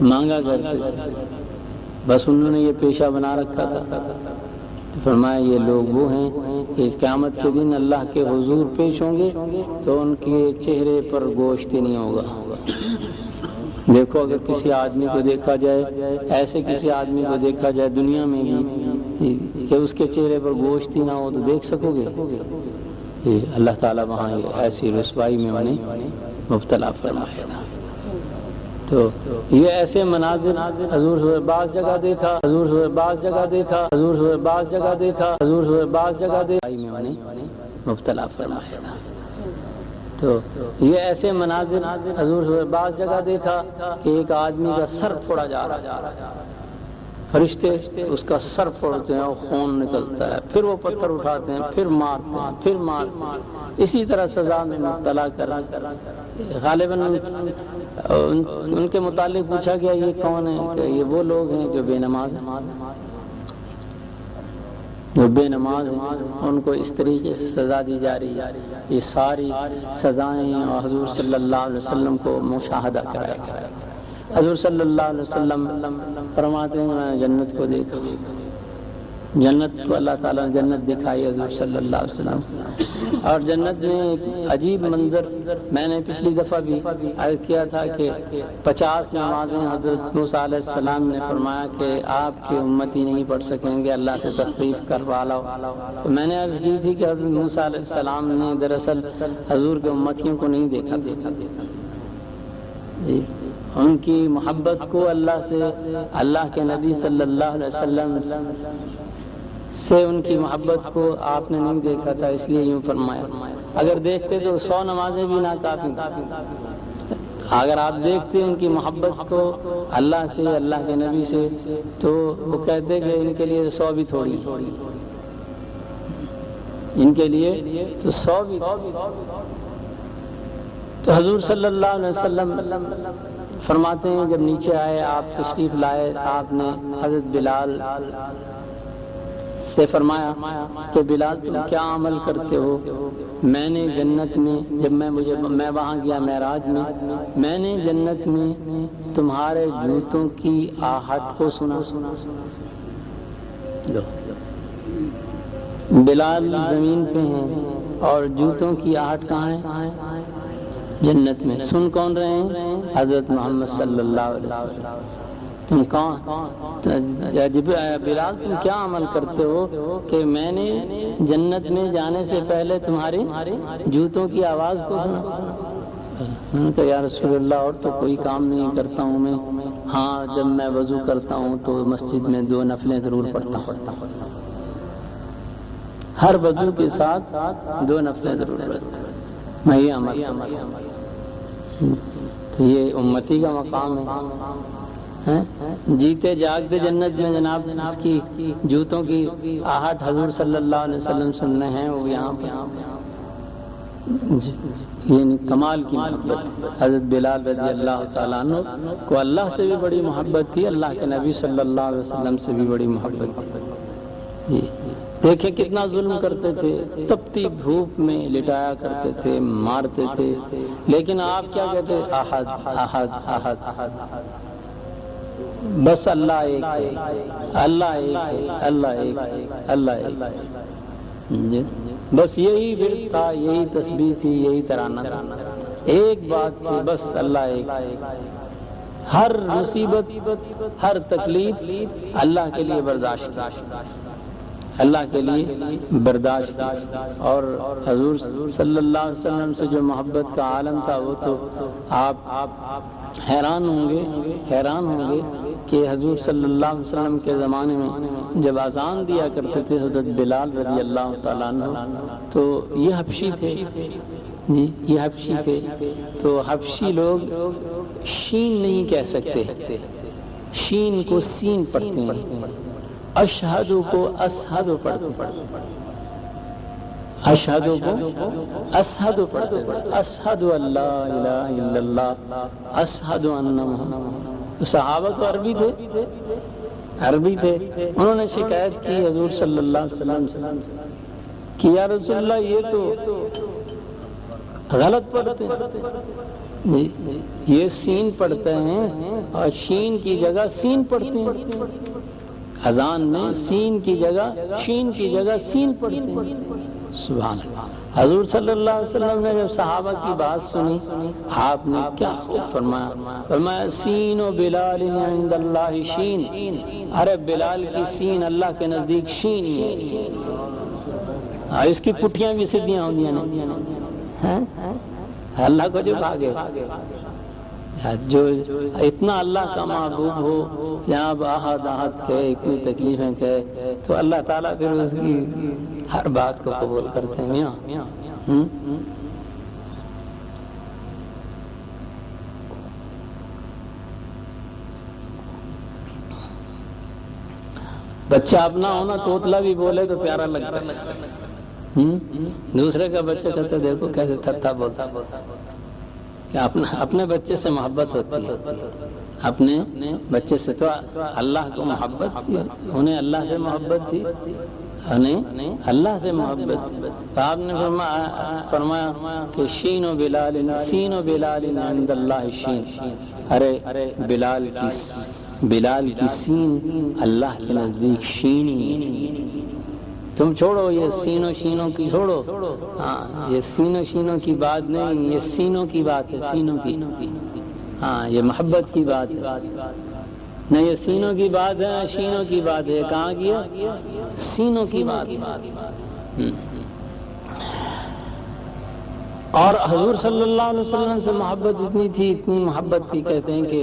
مانگا کرتے تھے، بس انہوں نے یہ پیشہ بنا رکھا تھا۔ تو فرمایا یہ لوگ وہ ہیں کہ قیامت کے دن اللہ کے حضور پیش ہوں گے تو ان کے چہرے پر گوشت نہیں ہوگا۔ دیکھو اگر کسی آدمی کو دیکھا جائے، ایسے کسی آدمی کو دیکھا جائے دنیا میں بھی کہ اس کے چہرے پر گوشت ہی نہ ہو تو دیکھ سکو گے؟ اللہ تعالیٰ وہاں ایسی رسوائی میں انہیں مبتلا فرمائے گا۔ تو یہ ایسے مناظر حضور صلی بعض جگہ دیکھا، حضور صلی بعض جگہ دیکھا، حضور صلی بعض جگہ دیکھا، حضور صلی بعض جگہ دیکھا میں انہیں مبتلا فرمائے گا۔ تو یہ ایسے مناظر حضور صلی بعض جگہ دیکھا کہ ایک آدمی کا سر پھوڑا جا رہا، فرشتے اس کا سر پھوڑتے ہیں اور خون نکلتا ہے، پھر وہ پتھر اٹھاتے ہیں، پھر مارتے ہیں، پھر مارتے ہیں، اسی طرح سزا میں مبتلا کر غالباً ان کے متعلق پوچھا گیا یہ کون ہے؟ کہ یہ وہ لوگ ہیں جو بے نماز ہیں، جو بے نماز ہیں، ان کو اس طریقے سے سزا دی جا رہی ہے۔ یہ ساری سزائیں اور حضور صلی اللہ علیہ وسلم کو مشاہدہ کرایا گیا۔ حضور صلی اللہ علیہ وسلم فرماتے ہیں میں نے جنت کو دیکھا، جنت کو اللہ تعالیٰ نے جنت دکھائی حضور صلی اللہ علیہ وسلم، اور جنت میں ایک عجیب منظر میں نے پچھلی دفعہ بھی عرض کیا تھا کہ 50 نمازیں حضرت موسیٰ علیہ السلام نے فرمایا کہ آپ کی امتی نہیں پڑھ سکیں گے، اللہ سے تخفیف کروا لاؤ۔ تو میں نے عرض کی تھی کہ حضرت موسیٰ علیہ السلام نے دراصل حضور کے امتیوں کو نہیں دیکھا تھا، جی ان کی محبت کو اللہ سے، اللہ کے نبی صلی اللہ علیہ وسلم سے ان کی محبت کو آپ نے نہیں دیکھا تھا، اس لیے یوں فرمایا۔ اگر دیکھتے تو 100 نمازیں بھی نہ کافی، اگر آپ دیکھتے ان کی محبت کو اللہ سے، اللہ کے نبی سے، تو وہ کہتے کہ ان کے لیے 100 بھی تھوڑی، ان کے لیے تو 100 بھی۔ تو حضور صلی اللہ علیہ وسلم فرماتے ہیں جب نیچے آئے آپ تشریف لائے، آپ نے حضرت بلال سے فرمایا کہ بلال تم کیا عمل کرتے ہو؟ میں نے جنت میں جب میں وہاں گیا معراج میں، میں نے جنت میں تمہارے جوتوں کی آہٹ کو سنا۔ بلال زمین پہ ہیں اور جوتوں کی آہٹ کہاں ہے؟ جنت میں۔ سن کون رہے ہیں؟ حضرت محمد صلی اللہ علیہ وسلم۔ تم بلال تم کیا عمل کرتے ہو کہ میں نے جنت میں جانے سے پہلے تمہارے جوتوں کی آواز کو سنا؟ میں نے کہا یا رسول اللہ اور تو کوئی کام نہیں کرتا ہوں میں، ہاں جب میں وضو کرتا ہوں تو مسجد میں 2 نفلیں ضرور پڑھتا ہوں، ہر وضو کے ساتھ 2 نفلیں ضرور پڑھتا ہوں، میں یہ عمل تو یہ امتی کا مقام ہے۔ جیتے جاگتے جنت میں جناب اس کی جوتوں کی آہٹ حضور صلی اللہ علیہ وسلم سننے ہیں، وہ یہاں پہ یہ کمال کی محبت۔ حضرت بلال رضی اللہ تعالیٰ عنہ کو اللہ سے بھی بڑی محبت تھی، اللہ کے نبی صلی اللہ علیہ وسلم سے بھی بڑی محبت تھی۔ دیکھیں کتنا ظلم کرتے تھے، تپتی دھوپ میں لٹایا کرتے تھے، مارتے تھے، لیکن آپ کیا کہتے؟ احد احد احد احد، بس اللہ ایک ہے، اللہ ایک ہے، اللہ ایک ہے، اللہ ایک ہے، بس یہی ورد تھا، یہی تسبیح تھی، یہی ترانہ تھا، ایک بات تھی بس اللہ ایک ہے۔ ہر مصیبت ہر تکلیف اللہ کے لیے برداشت، اللہ کے لیے برداشت، اور حضور صلی اللہ علیہ وسلم سے جو محبت کا عالم تھا وہ تو آپ حیران ہوں گے کہ حضور صلی اللہ علیہ وسلم کے زمانے میں جب اذان دیا کرتے تھے حضرت بلال رضی اللہ تعالیٰ عنہ، تو یہ حبشی تھے، جی یہ حبشی تھے، تو حبشی لوگ شین نہیں کہہ سکتے، شین کو سین پڑھتے ہیں، اشہد کو اسہد پڑھتے ہیں، اشہد کو اسہد پڑھتے ہیں، اشہد اللہ الہ الا اللہ اشہد ان محمد۔ صحابہ تو عربی تھے، انہوں نے شکایت کی حضور صلی اللہ علیہ وسلم سے کہ یا رسول اللہ یہ تو غلط پڑھتے ہیں، یہ سین پڑھتے ہیں اور شین کی جگہ سین پڑھتے ہیں، اذان میں سین کی جگہ شین کی جگہ سین پڑھتے ہیں۔ سبحان اللہ۔ حضور صلی اللہ علیہ وسلم نے جب صحابہ کی بات سنی، آپ نے کیا خوب فرمایا، فرمایا سین و بلال عند اللہ شین، ارے بلال کی سین اللہ کے نزدیک شین ہی ہے، اس کی پٹھیاں بھی سیدھیاں ہوں گی نہیں، اللہ کو جو بھاگے، جو اتنا اللہ کا محبوب ہو، یہاں آہد آہد کہے، اتنی تکلیفیں کہے، تو اللہ تعالیٰ پھر اس کی ہر بات کو قبول کرتے ہیں میاں۔ بچہ اپنا ہونا توتلا بھی بولے تو پیارا لگتا ہے، دوسرے کا بچہ کہتا ہے دیکھو کیسے تھتا بولتا، کہ اپنے بچے سے محبت ہوتی ہے، اپنے بچے سے تو اللہ کو محبت تھی، انہیں اللہ سے محبت تھی، انہیں اللہ سے محبت۔ آپ نے فرمایا کہ شین و بلال عند اللہ شین، ارے بلال کی سین اللہ کے نزدیک شینی، تم چھوڑو یہ سینوں شینوں کی چھوڑو، ہاں یہ سینوں شینوں کی بات نہیں، یہ سینوں کی بات ہے، سینوں کی، ہاں یہ محبت کی بات ہے، نہ یہ سینوں کی بات ہے نہ شینوں کی بات ہے، کہاں کی ہے؟ سینوں کی بات۔ اور حضور صلی اللہ علیہ وسلم سے محبت اتنی تھی، اتنی محبت تھی، کہتے ہیں کہ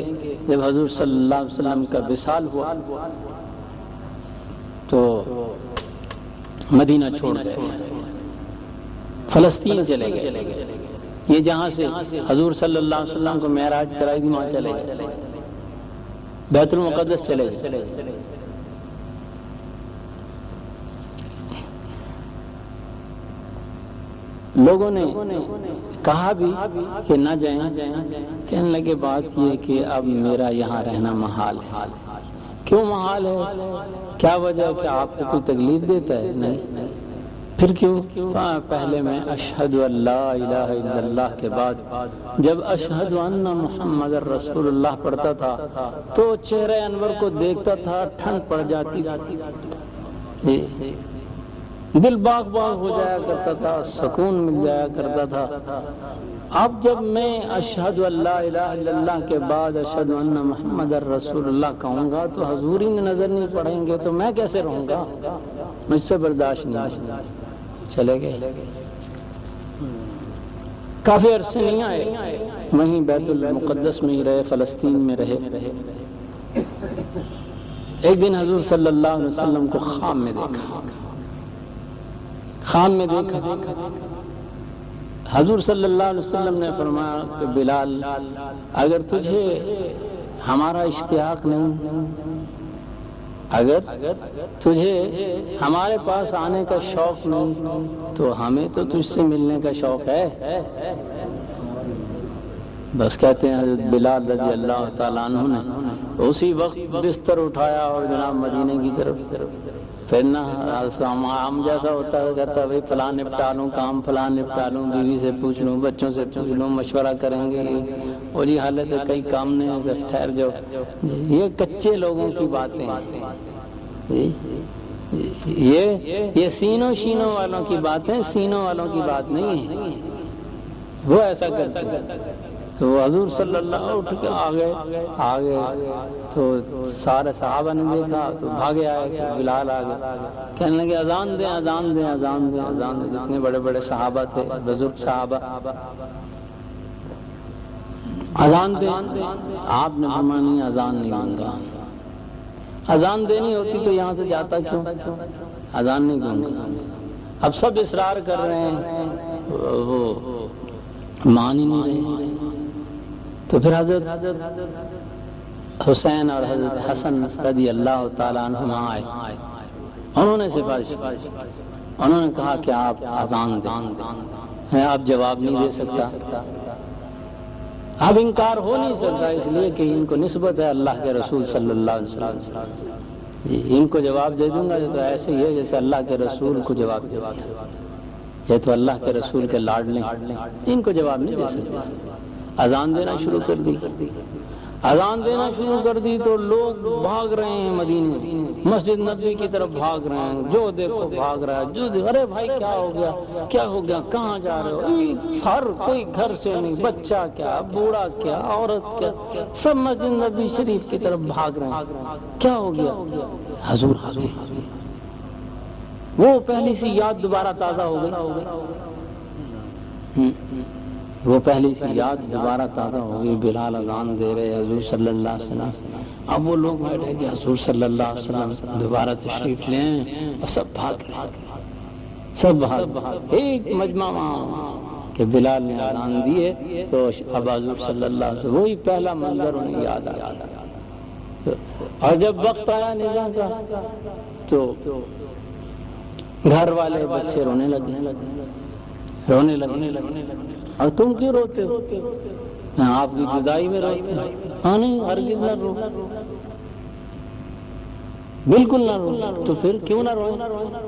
جب حضور صلی اللہ علیہ وسلم کا وصال ہوا تو مدینہ چھوڑ گئے، فلسطین چلے گئے، یہ جہاں سے حضور صلی اللہ علیہ وسلم کو معراج کرائی تھی وہاں چلے گئے، بیت المقدس چلے گئے۔ لوگوں نے کہا بھی کہ نہ جائیں، کہنے لگے بات یہ کہ اب میرا یہاں رہنا محال ہے۔ کیوں محال ہے؟ کیا وجہ ہے کہ آپ کو کوئی تکلیف دیتا ہے؟ نہیں، پھر کیوں؟ پہلے میں اشہد ان لا الہ الا اللہ کے بعد جب اشہد ان محمد رسول اللہ پڑھتا تھا تو چہرہ انور کو دیکھتا تھا، ٹھنڈ پڑ جاتی تھی، دل باغ باغ ہو جایا کرتا تھا، سکون مل جایا کرتا تھا۔ اب جب میں اشہد ان لا الہ الا اللہ کے بعد اشہد ان محمد رسول اللہ کہوں گا تو حضور ہی نظر نہیں پڑیں گے تو میں کیسے رہوں گا؟ مجھ سے برداشت نہیں۔ چلے گئے، کافی عرصے نہیں آئے، وہیں بیت المقدس میں ہی رہے، فلسطین میں رہے۔ ایک دن حضور صلی اللہ علیہ وسلم کو خواب میں دیکھا، حضور صلی اللہ علیہ وسلم نے فرمایا کہ بلال اگر تجھے ہمارا اشتیاق نہیں، اگر تجھے ہمارے پاس آنے کا شوق نہیں تو ہمیں تو تجھ سے ملنے کا شوق ہے۔ بس کہتے ہیں حضرت بلال رضی اللہ تعالیٰ عنہ نے اسی وقت بستر اٹھایا اور جناب مدینے کی طرف پھرنا۔ عام جیسا ہوتا ہے، کہتا ہے فلاں نپٹا لوں کام، فلاں نپٹا لوں، بیوی سے پوچھ لوں، بچوں سے پوچھ لوں، مشورہ کریں گے، اور یہ حالت ہے کئی کام نہیں، ٹھہر جاؤ۔ یہ کچے لوگوں کی باتیں ہیں، یہ سینوں شینوں والوں کی باتیں، سینوں والوں کی بات نہیں ہے، وہ ایسا کرتے ہیں۔ تو حضور صلی اللہ اٹھ کے آگے تو سارے صحابہ نے دیکھا تو بھاگے آئے کہ بلال آ گئے، کہنے لگے اذان دیں اذان دیں اذان دیں اذان دیں۔ جتنے بڑے بڑے صحابہ تھے، بزرگ صحابہ، اذان دیں۔ آپ نے فرمایا نہیں، اذان نہیں دوں گا، اذان دینی ہوتی تو یہاں سے جاتا کیوں، اذان نہیں دوں گا۔ اب سب اصرار کر رہے ہیں، وہ مان ہی نہیں رہے۔ تو پھر حضرت حسین اور حضرت حسن رضی اللہ تعالیٰ عنہما آئے، انہوں نے سفارش، انہوں نے کہا کہ آپ اذان دیں، آپ جواب نہیں دے سکتا، اب انکار ہو نہیں سکتا، اس لیے کہ ان کو نسبت ہے اللہ کے رسول صلی اللہ علیہ وسلم، جی ان کو جواب دے دوں گا تو ایسے ہی ہے جیسے اللہ کے رسول کو جواب دے دیا۔ یہ تو اللہ کے رسول کے لاڈلے، ان کو جواب نہیں دے سکتے۔ اذان دینا شروع کر دی، اذان دینا شروع کر دی تو لوگ بھاگ رہے ہیں مدینے، مسجد نبوی کی طرف بھاگ رہے ہیں، جو دیکھو بھاگ رہا ہے، جو دیکھو ارے بھائی کیا ہو گیا، کیا ہو گیا، کہاں جا رہے ہو؟ سر کوئی گھر سے نہیں، بچہ کیا، بوڑھا کیا، عورت کیا، سب مسجد نبوی شریف کی طرف بھاگ رہے ہیں۔ کیا ہو گیا؟ حضور حضور وہ پہلی سی یاد دوبارہ تازہ ہو گئی، وہ پہلی سی یاد دوبارہ تازہ ہو گئی۔ بلال اذان دے رہے، حضور صلی اللہ علیہ وسلم، اب وہ لوگ بیٹھے کہ حضور صلی اللہ علیہ وسلم دوبارہ تشریف لیں، اور سب بھاگ رہے، سب بھاگ، ایک مجمع وہاں کہ بلال نے اذان دیے تو اب حضور صلی اللہ علیہ وسلم، وہی پہلا منظر انہیں یاد آیا۔ اور جب وقت آیا نظام کا تو گھر والے بچے رونے لگے، اور تم کیوں روتے ہو؟ آپ کی جدائی میں روتے ہیں؟ ہاں نہیں، ہرگز نہ رو، بالکل نہ رو۔ تو پھر کیوں نہ روئے؟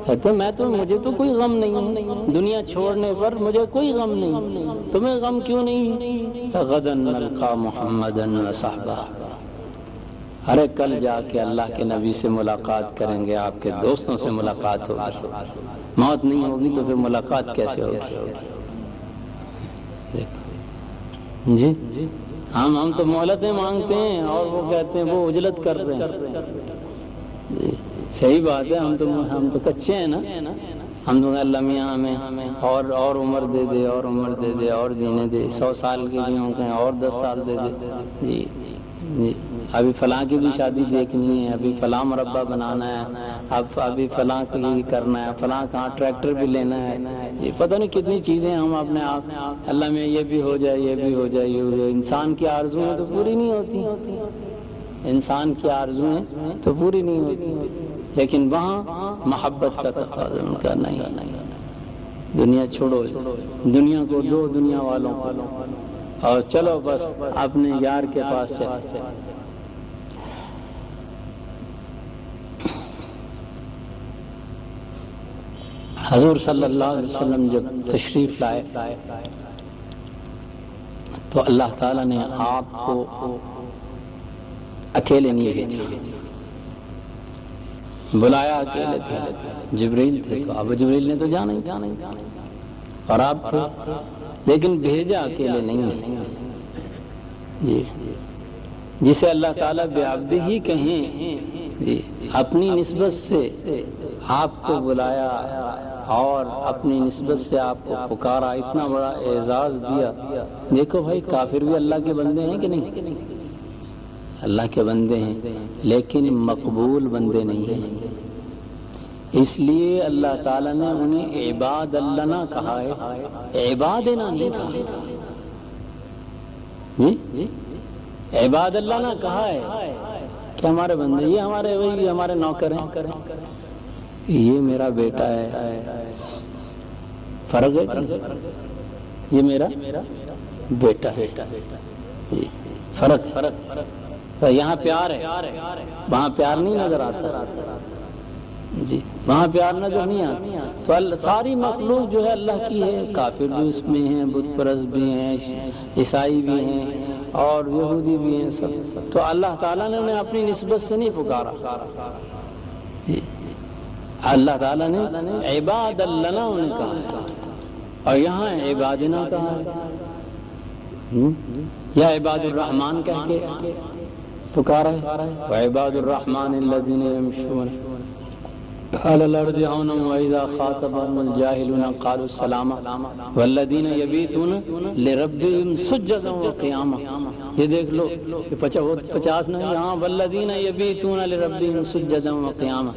کہتے مجھے تو کوئی غم نہیں ہے، دنیا چھوڑنے پر مجھے کوئی غم نہیں، تمہیں غم کیوں نہیں؟ غداً نلقا محمدًا وصحبہ، ارے کل جا کے اللہ کے نبی سے ملاقات کریں گے، آپ کے دوستوں سے ملاقات ہوگی، موت نہیں ہوگی تو پھر ملاقات کیسے ہوگی؟ جی ہم تو مہلتیں مانگتے ہیں اور وہ کہتے ہیں وہ اجلت کر رہے ہیں۔ صحیح بات ہے، ہم تو کچے ہیں نا، ہم تو اللہ میاں ہمیں اور عمر دے دے، اور عمر دے دے، اور جینے دے، 100 سال کے بھی ہوں گے اور 10 سال دے دے۔ جی جی ابھی فلاں کی بھی شادی دیکھنی ہے، ابھی فلاں مربع بنانا ہے، ابھی فلاں کی کرنا ہے، فلاں کہاں ٹریکٹر بھی لینا ہے، یہ پتہ نہیں کتنی چیزیں ہم اپنے آپ اللہ میں یہ بھی ہو جائے، یہ بھی ہو جائے، یہ ہو جائے۔ انسان کی آرزویں تو پوری نہیں ہوتی، انسان کی آرزویں تو پوری نہیں ہوتی، لیکن وہاں محبت کا تقاضا ان کا نہیں۔ دنیا چھوڑو، دنیا کو دو، دنیا والوں کو، اور چلو بس اپنے یار کے پاس چلو۔ حضور صلی اللہ علیہ وسلم جب تشریف لائے تو اللہ تعالیٰ نے آپ کو اکیلے نہیں بھیجا، بلایا اکیلے تھے، جبریل تھے تو اب جبریل نے تو جانا ہی، اور آپ تھے، لیکن بھیجا اکیلے نہیں۔ جی جسے اللہ تعالیٰ بعبدہ ہی کہیں، جی اپنی نسبت سے آپ کو بلایا اور اپنی نسبت سے آپ کو پکارا، اتنا بڑا اعزاز دیا۔ دیکھو بھائی، کافر بھی اللہ کے بندے ہیں کہ نہیں؟ اللہ کے بندے ہیں، لیکن مقبول بندے نہیں ہیں، اس لیے اللہ تعالیٰ نے انہیں عباد اللہ کہا ہے، عبادنا نہیں کہا۔ جی عباد اللہ نہ کہا ہے کہ ہمارے بندے، یہ ہمارے وہی ہمارے نوکر ہیں، یہ میرا بیٹا ہے، فرق ہے، یہ میرا بیٹا ہے، جی فرق، یہاں پیار ہے، وہاں پیار نہیں نظر آتا، جی وہاں پیار نظر نہیں آتا۔ تو ساری مخلوق جو ہے اللہ کی ہے، کافر بھی اس میں ہیں، بت پرست بھی ہیں، عیسائی بھی ہیں، اور یہودی بھی ہیں، سب۔ تو اللہ تعالیٰ نے انہیں اپنی نسبت سے نہیں پکارا، جی اللہ تعالیٰ نے عباد اللہ انہیں کہا، اور یہاں عبادنا کہا ہے، یا عباد الرحمن کہہ کے پکارا ہے، وعباد الرحمن الذین یمشون على الارض هونا واذا خاطبهم الجاهلون قالوا سلاما والذین یبیتون لربهم سجدا وقیاما۔ یہ دیکھ لو 50 نہیں، ہاں والذین یبیتون لربهم سجدا وقیاما۔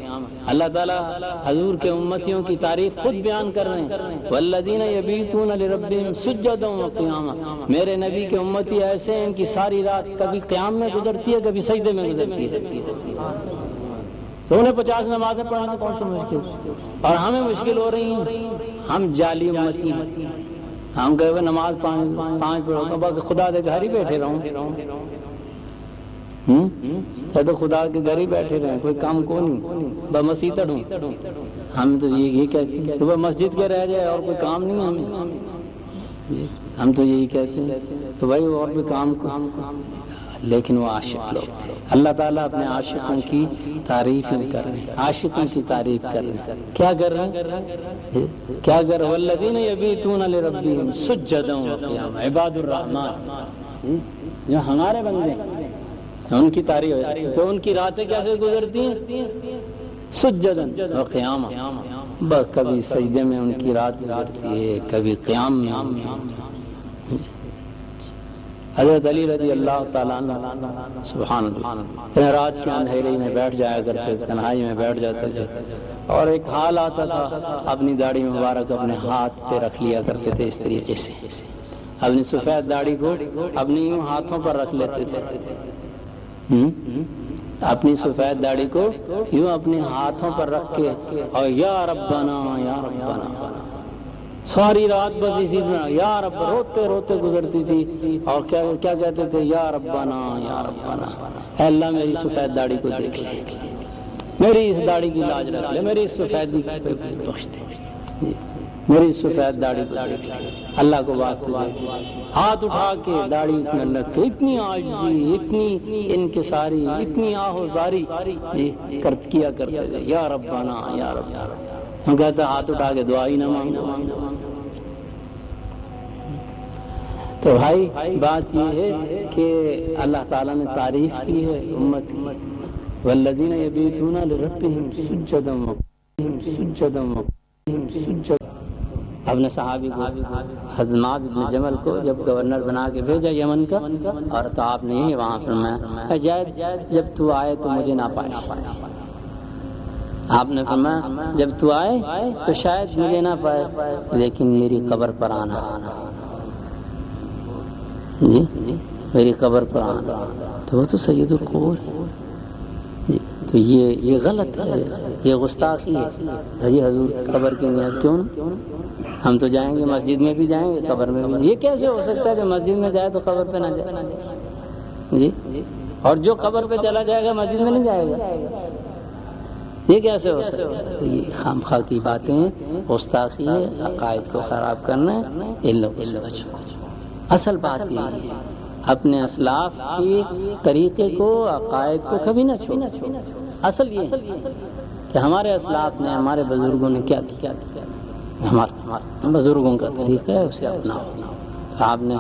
اللہ تعالیٰ حضور کے امتیوں کی تعریف خود بیان کر رہے ہیں، والذین یبیتون لربهم سجدا وقیاما۔ میرے نبی کے امتی ایسے ہیں، ان کی ساری رات کبھی قیام میں گزرتی ہے، کبھی سجدے میں گزرتی ہے، تو انہیں 50 نمازیں پڑھنا کون سا مشکل، اور ہمیں مشکل ہو رہی ہیں، ہم جعلی امتی ہیں، ہم کہے ہوئے نماز 5 پڑھو گا، باقی خدا دے گھر ہی بیٹھے رہوں، تو خدا کے گھر ہی بیٹھے رہے، کوئی کام کو نہیں، بس مسیح تڑوں. ہم تو یہ کہتے ہیں کہ وہ مسجد کے رہ جائے اور کوئی کام نہیں ہمیں، ہم تو یہی کہتے ہیں تو بھائی اور بھی کام کو. لیکن وہ عاشق لوگ تھے. اللہ تعالیٰ اپنے عاشقوں کی تعریف ہی کر رہے ہیں، عاشقوں کی تعریف کر رہے ہیں. کیا کر رہے ہیں؟ کیا کر رہے ہیں؟ والذین یبیتون لربہم سجدا وقیاما، عباد الرحمن جو ہمارے بندے ان کی تعریف ہے تو ان کی راتیں کیسے گزرتی ہیں؟ سجدا وقیاما، بس کبھی سجدے میں ان کی رات گزرتی ہے، کبھی قیام میں. حضرت علی رضی اللہ تعالیٰ عنہ سبحان اللہ رات کے اندھیرے میں بیٹھ جایا کرتے، تنہائی میں بیٹھ جاتے تھے، اور ایک حال آتا تھا اپنی داڑھی مبارک اپنے ہاتھ پہ رکھ لیا کرتے تھے، اس طریقے سے اپنی سفید داڑھی کو اپنی ہاتھوں پر رکھ لیتے تھے، اپنی سفید داڑھی کو یوں اپنے ہاتھوں پر رکھ کے اور یا ربنا یا ربنا، ساری رات بس اسی طرح یا رب روتے روتے گزرتی تھی. اور کیا کہتے تھے؟ یا ربنا یا ربنا، اے اللہ میری سفید داڑھی کو دیکھ لے، میری اس داڑھی کی لاج رکھ لے، میری اس سفیدی کو بخش دے، میری سفید داڑھی کو دیکھ لے، اللہ کو واسطے دے. ہاتھ اٹھا کے داڑھی میں لگ کے اتنی عاجزی، اتنی انکساری، اتنی آہوزاری کیا کرتے تھے، یا ربنا یا ربنا. ہم کہتے ہاتھ اٹھا کے دعا ہی نہ مانگو. تو بھائی بات یہ ہے کہ اللہ تعالیٰ نے تعریف کی ہے امت کی، والذین یبیتون لربہم سجدا سجدا. اپنے صحابی کو حضرت معاذ بن جبل کو جب گورنر بنا کے بھیجا یمن کا، اور تو آپ نے یہی وہاں فرمایا جب تو آئے تو مجھے نہ پائے. آپ نے فرمایا جب تو آئے تو شاید مجھے نہ پائے، لیکن میری قبر پر آنا، جی میری قبر پر آنا. تو وہ تو سید القبور جی. تو یہ غلط ہے، یہ گستاخی ہے. یہ حضور قبر کی نیت کیوں نہ؟ ہم تو جائیں گے، مسجد میں بھی جائیں گے، قبر میں بھی. یہ کیسے ہو سکتا ہے کہ مسجد میں جائے تو قبر پہ نہ جائے جی؟ اور جو قبر پہ چلا جائے گا مسجد میں نہیں جائے گا، یہ کیسے ہو سکتا ہے؟ یہ خام خواہ کی باتیں، گستاخی ہے، عقائد کو خراب کرنا ہے. ان لوگوں سے بچو. اصل بات یہ ہے اپنے اسلاف کے طریقے کو، عقائد کو کبھی نہ چھوڑو. اصل یہ ہے کہ ہمارے اسلاف نے، ہمارے بزرگوں نے کیا کیا، ہمارے بزرگوں کا طریقہ ہے، اسے اپناؤ. آپ نے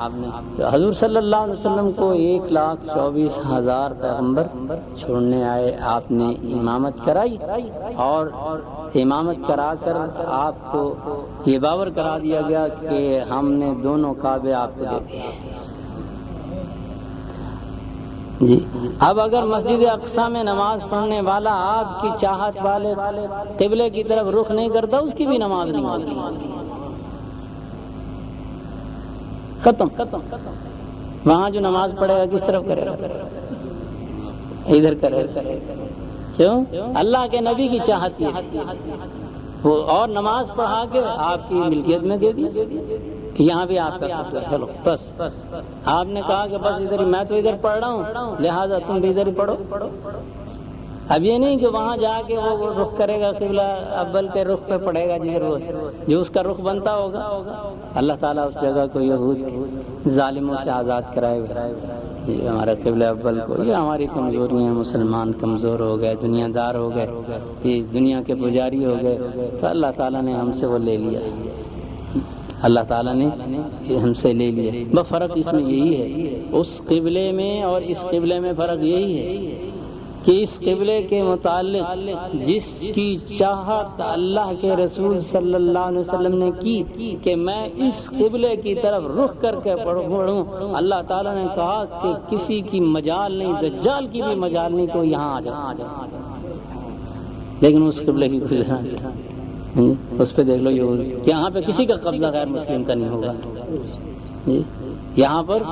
حضور صلی اللہ علیہ وسلم کو 1,24,000 پیغمبر چھوڑنے آئے، آپ نے امامت کرائی، اور امامت کرا کر آپ کو یہ باور کرا دیا گیا کہ ہم نے دونوں کعبے آپ کو دے دیے جی. اب اگر مسجد اقصی میں نماز پڑھنے والا آپ کی چاہت والے قبلے کی طرف رخ نہیں کرتا، اس کی بھی نماز نہیں ہوتی. ختم. وہاں جو نماز پڑھے گا کس طرف کرے گا؟ ادھر کرے گا. کیوں؟ اللہ کے نبی کی چاہت یہ وہ، اور نماز پڑھا کے آپ کی ملکیت میں دے دی کہ یہاں بھی آپ کا قبضہ. چلو بس آپ نے کہا کہ بس ادھر ہی، میں تو ادھر پڑھ رہا ہوں لہٰذا تم بھی ادھر ہی پڑھو. اب یہ نہیں کہ وہاں جا کے وہ رخ کرے گا قبلہ اول کے رخ پہ پڑھے گا جدھر وہ جو اس کا رخ بنتا ہوگا. اللہ تعالیٰ اس جگہ کو یہود ظالموں سے آزاد کرائے گا. یہ ہمارا قبلہ اول کو، یہ ہماری کمزوری ہیں، مسلمان کمزور ہو گئے، دنیا دار ہو گئے، یہ دنیا کے پجاری ہو گئے، تو اللہ تعالیٰ نے ہم سے وہ لے لیا. اللہ تعالیٰ نے ہم سے لے لیا. بس فرق اس میں یہی ہے، اس قبلے میں اور اس قبلے میں فرق یہی ہے کہ اس قبلے کے متعلق جس کی چاہت اللہ کے رسول صلی اللہ علیہ وسلم نے کی کہ میں اس قبلے کی طرف رخ کر کے پڑھوں، اللہ تعالیٰ نے کہا کہ کسی کی مجال نہیں، دجال کی بھی مجال نہیں تو یہاں آ جا. لیکن اس قبلے کی اس پہ دیکھ لو یہ یہاں پہ کسی کا قبضہ غیر مسلم کا نہیں ہوگا. یہاں پر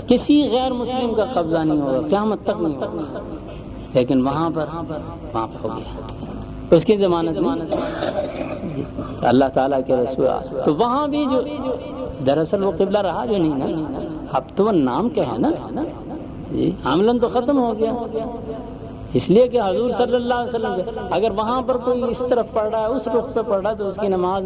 کسی غیر مسلم کا قبضہ نہیں ہوگا، قیامت تک نہیں ہوگا. لیکن وہاں پر ہو گیا، اس کی ضمانت نہیں. اللہ تعالیٰ کے رسول تو وہاں بھی جو دراصل وہ قبلہ رہا جو نہیں نا، اب تو وہ نام کیا ہے نا، جی حملن تو ختم ہو گیا، اس لیے کہ حضور صلی اللہ علیہ وسلم اگر وہاں پر کوئی اس طرف پڑھ رہا ہے، اس رخ پہ پڑھ رہا ہے، تو اس کی نماز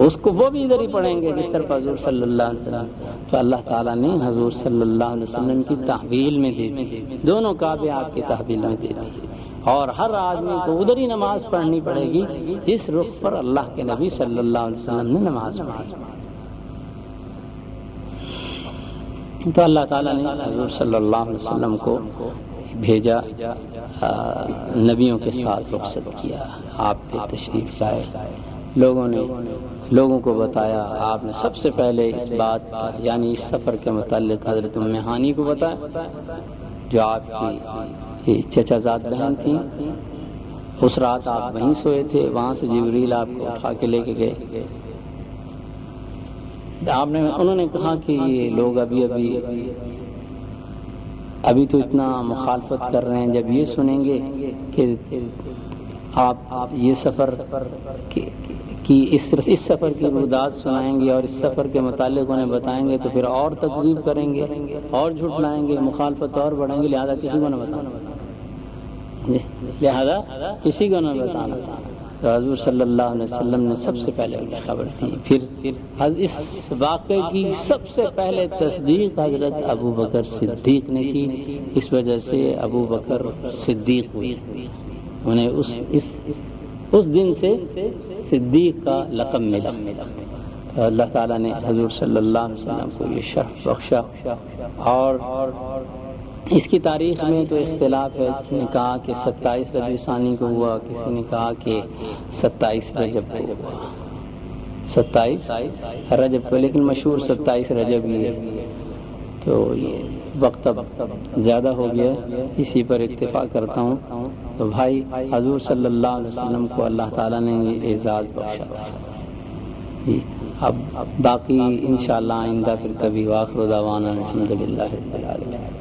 اس کو وہ بھی ادھر ہی پڑھیں گے جس طرف حضور صلی اللہ علیہ وسلم. تو اللہ تعالیٰ نے حضور صلی اللہ علیہ وسلم کی تحویل میں دے دی، دونوں کعبے آپ کی تحویل میں دے دی، اور ہر آدمی کو ادھر ہی نماز پڑھنی پڑے گی جس رخ پر اللہ کے نبی صلی اللہ علیہ وسلم نے نماز پڑھی. تو اللہ تعالیٰ نے حضور صلی اللہ علیہ وسلم کو بھیجا، نبیوں کے ساتھ رخصت کیا، آپ پہ تشریف لائے، لوگوں کو بتایا. آپ نے سب سے پہلے اس بات یعنی اس سفر کے متعلق حضرت ام ہانی کو بتایا، جو آپ کی چچا زاد بہن تھیں. اس رات آپ وہیں سوئے تھے، وہاں سے جبریل آپ کو اٹھا کے لے کے گئے. انہوں نے کہا کہ یہ لوگ ابھی تو اتنا مخالفت کر رہے ہیں، جب یہ سنیں گے کہ آپ یہ سفر کی اس سفر کی رودات سنائیں گے اور اس سفر کے متعلق انہیں بتائیں گے، تو پھر اور تکذیب کریں گے اور جھٹلائیں گے، مخالفت اور بڑھیں گے، لہذا کسی کو نہ بتانا. تو حضور صلی اللہ علیہ وسلم نے سب سے پہلے انہیں خبر دی. پھر اس واقعے کی سب سے پہلے تصدیق حضرت ابو بکر صدیق نے کی، اس وجہ سے ابو بکر صدیق ہوئے. انہیں اس دن سے صدیق کا لقب ملا. تو اللہ تعالیٰ نے حضور صلی اللہ علیہ وسلم کو یہ شرف بخشا. اور اس کی تاریخ میں تو اختلاف ہے، کسی نے کہا کہ 27 ربیع ثانی کو ہوا، کسی نے کہا کہ 27 رجب کو ہوا، 27 رجب کو، لیکن مشہور 27 رجب ہی ہے. تو یہ وقت اب زیادہ ہو گیا، اسی پر اکتفا کرتا ہوں. تو بھائی حضور صلی اللہ علیہ وسلم کو اللہ تعالیٰ نے یہ اعزاز بخشا تھا. اب باقی انشاءاللہ آئندہ پھر کبھی. وآخر دعوانا الحمدللہ رب العالمین.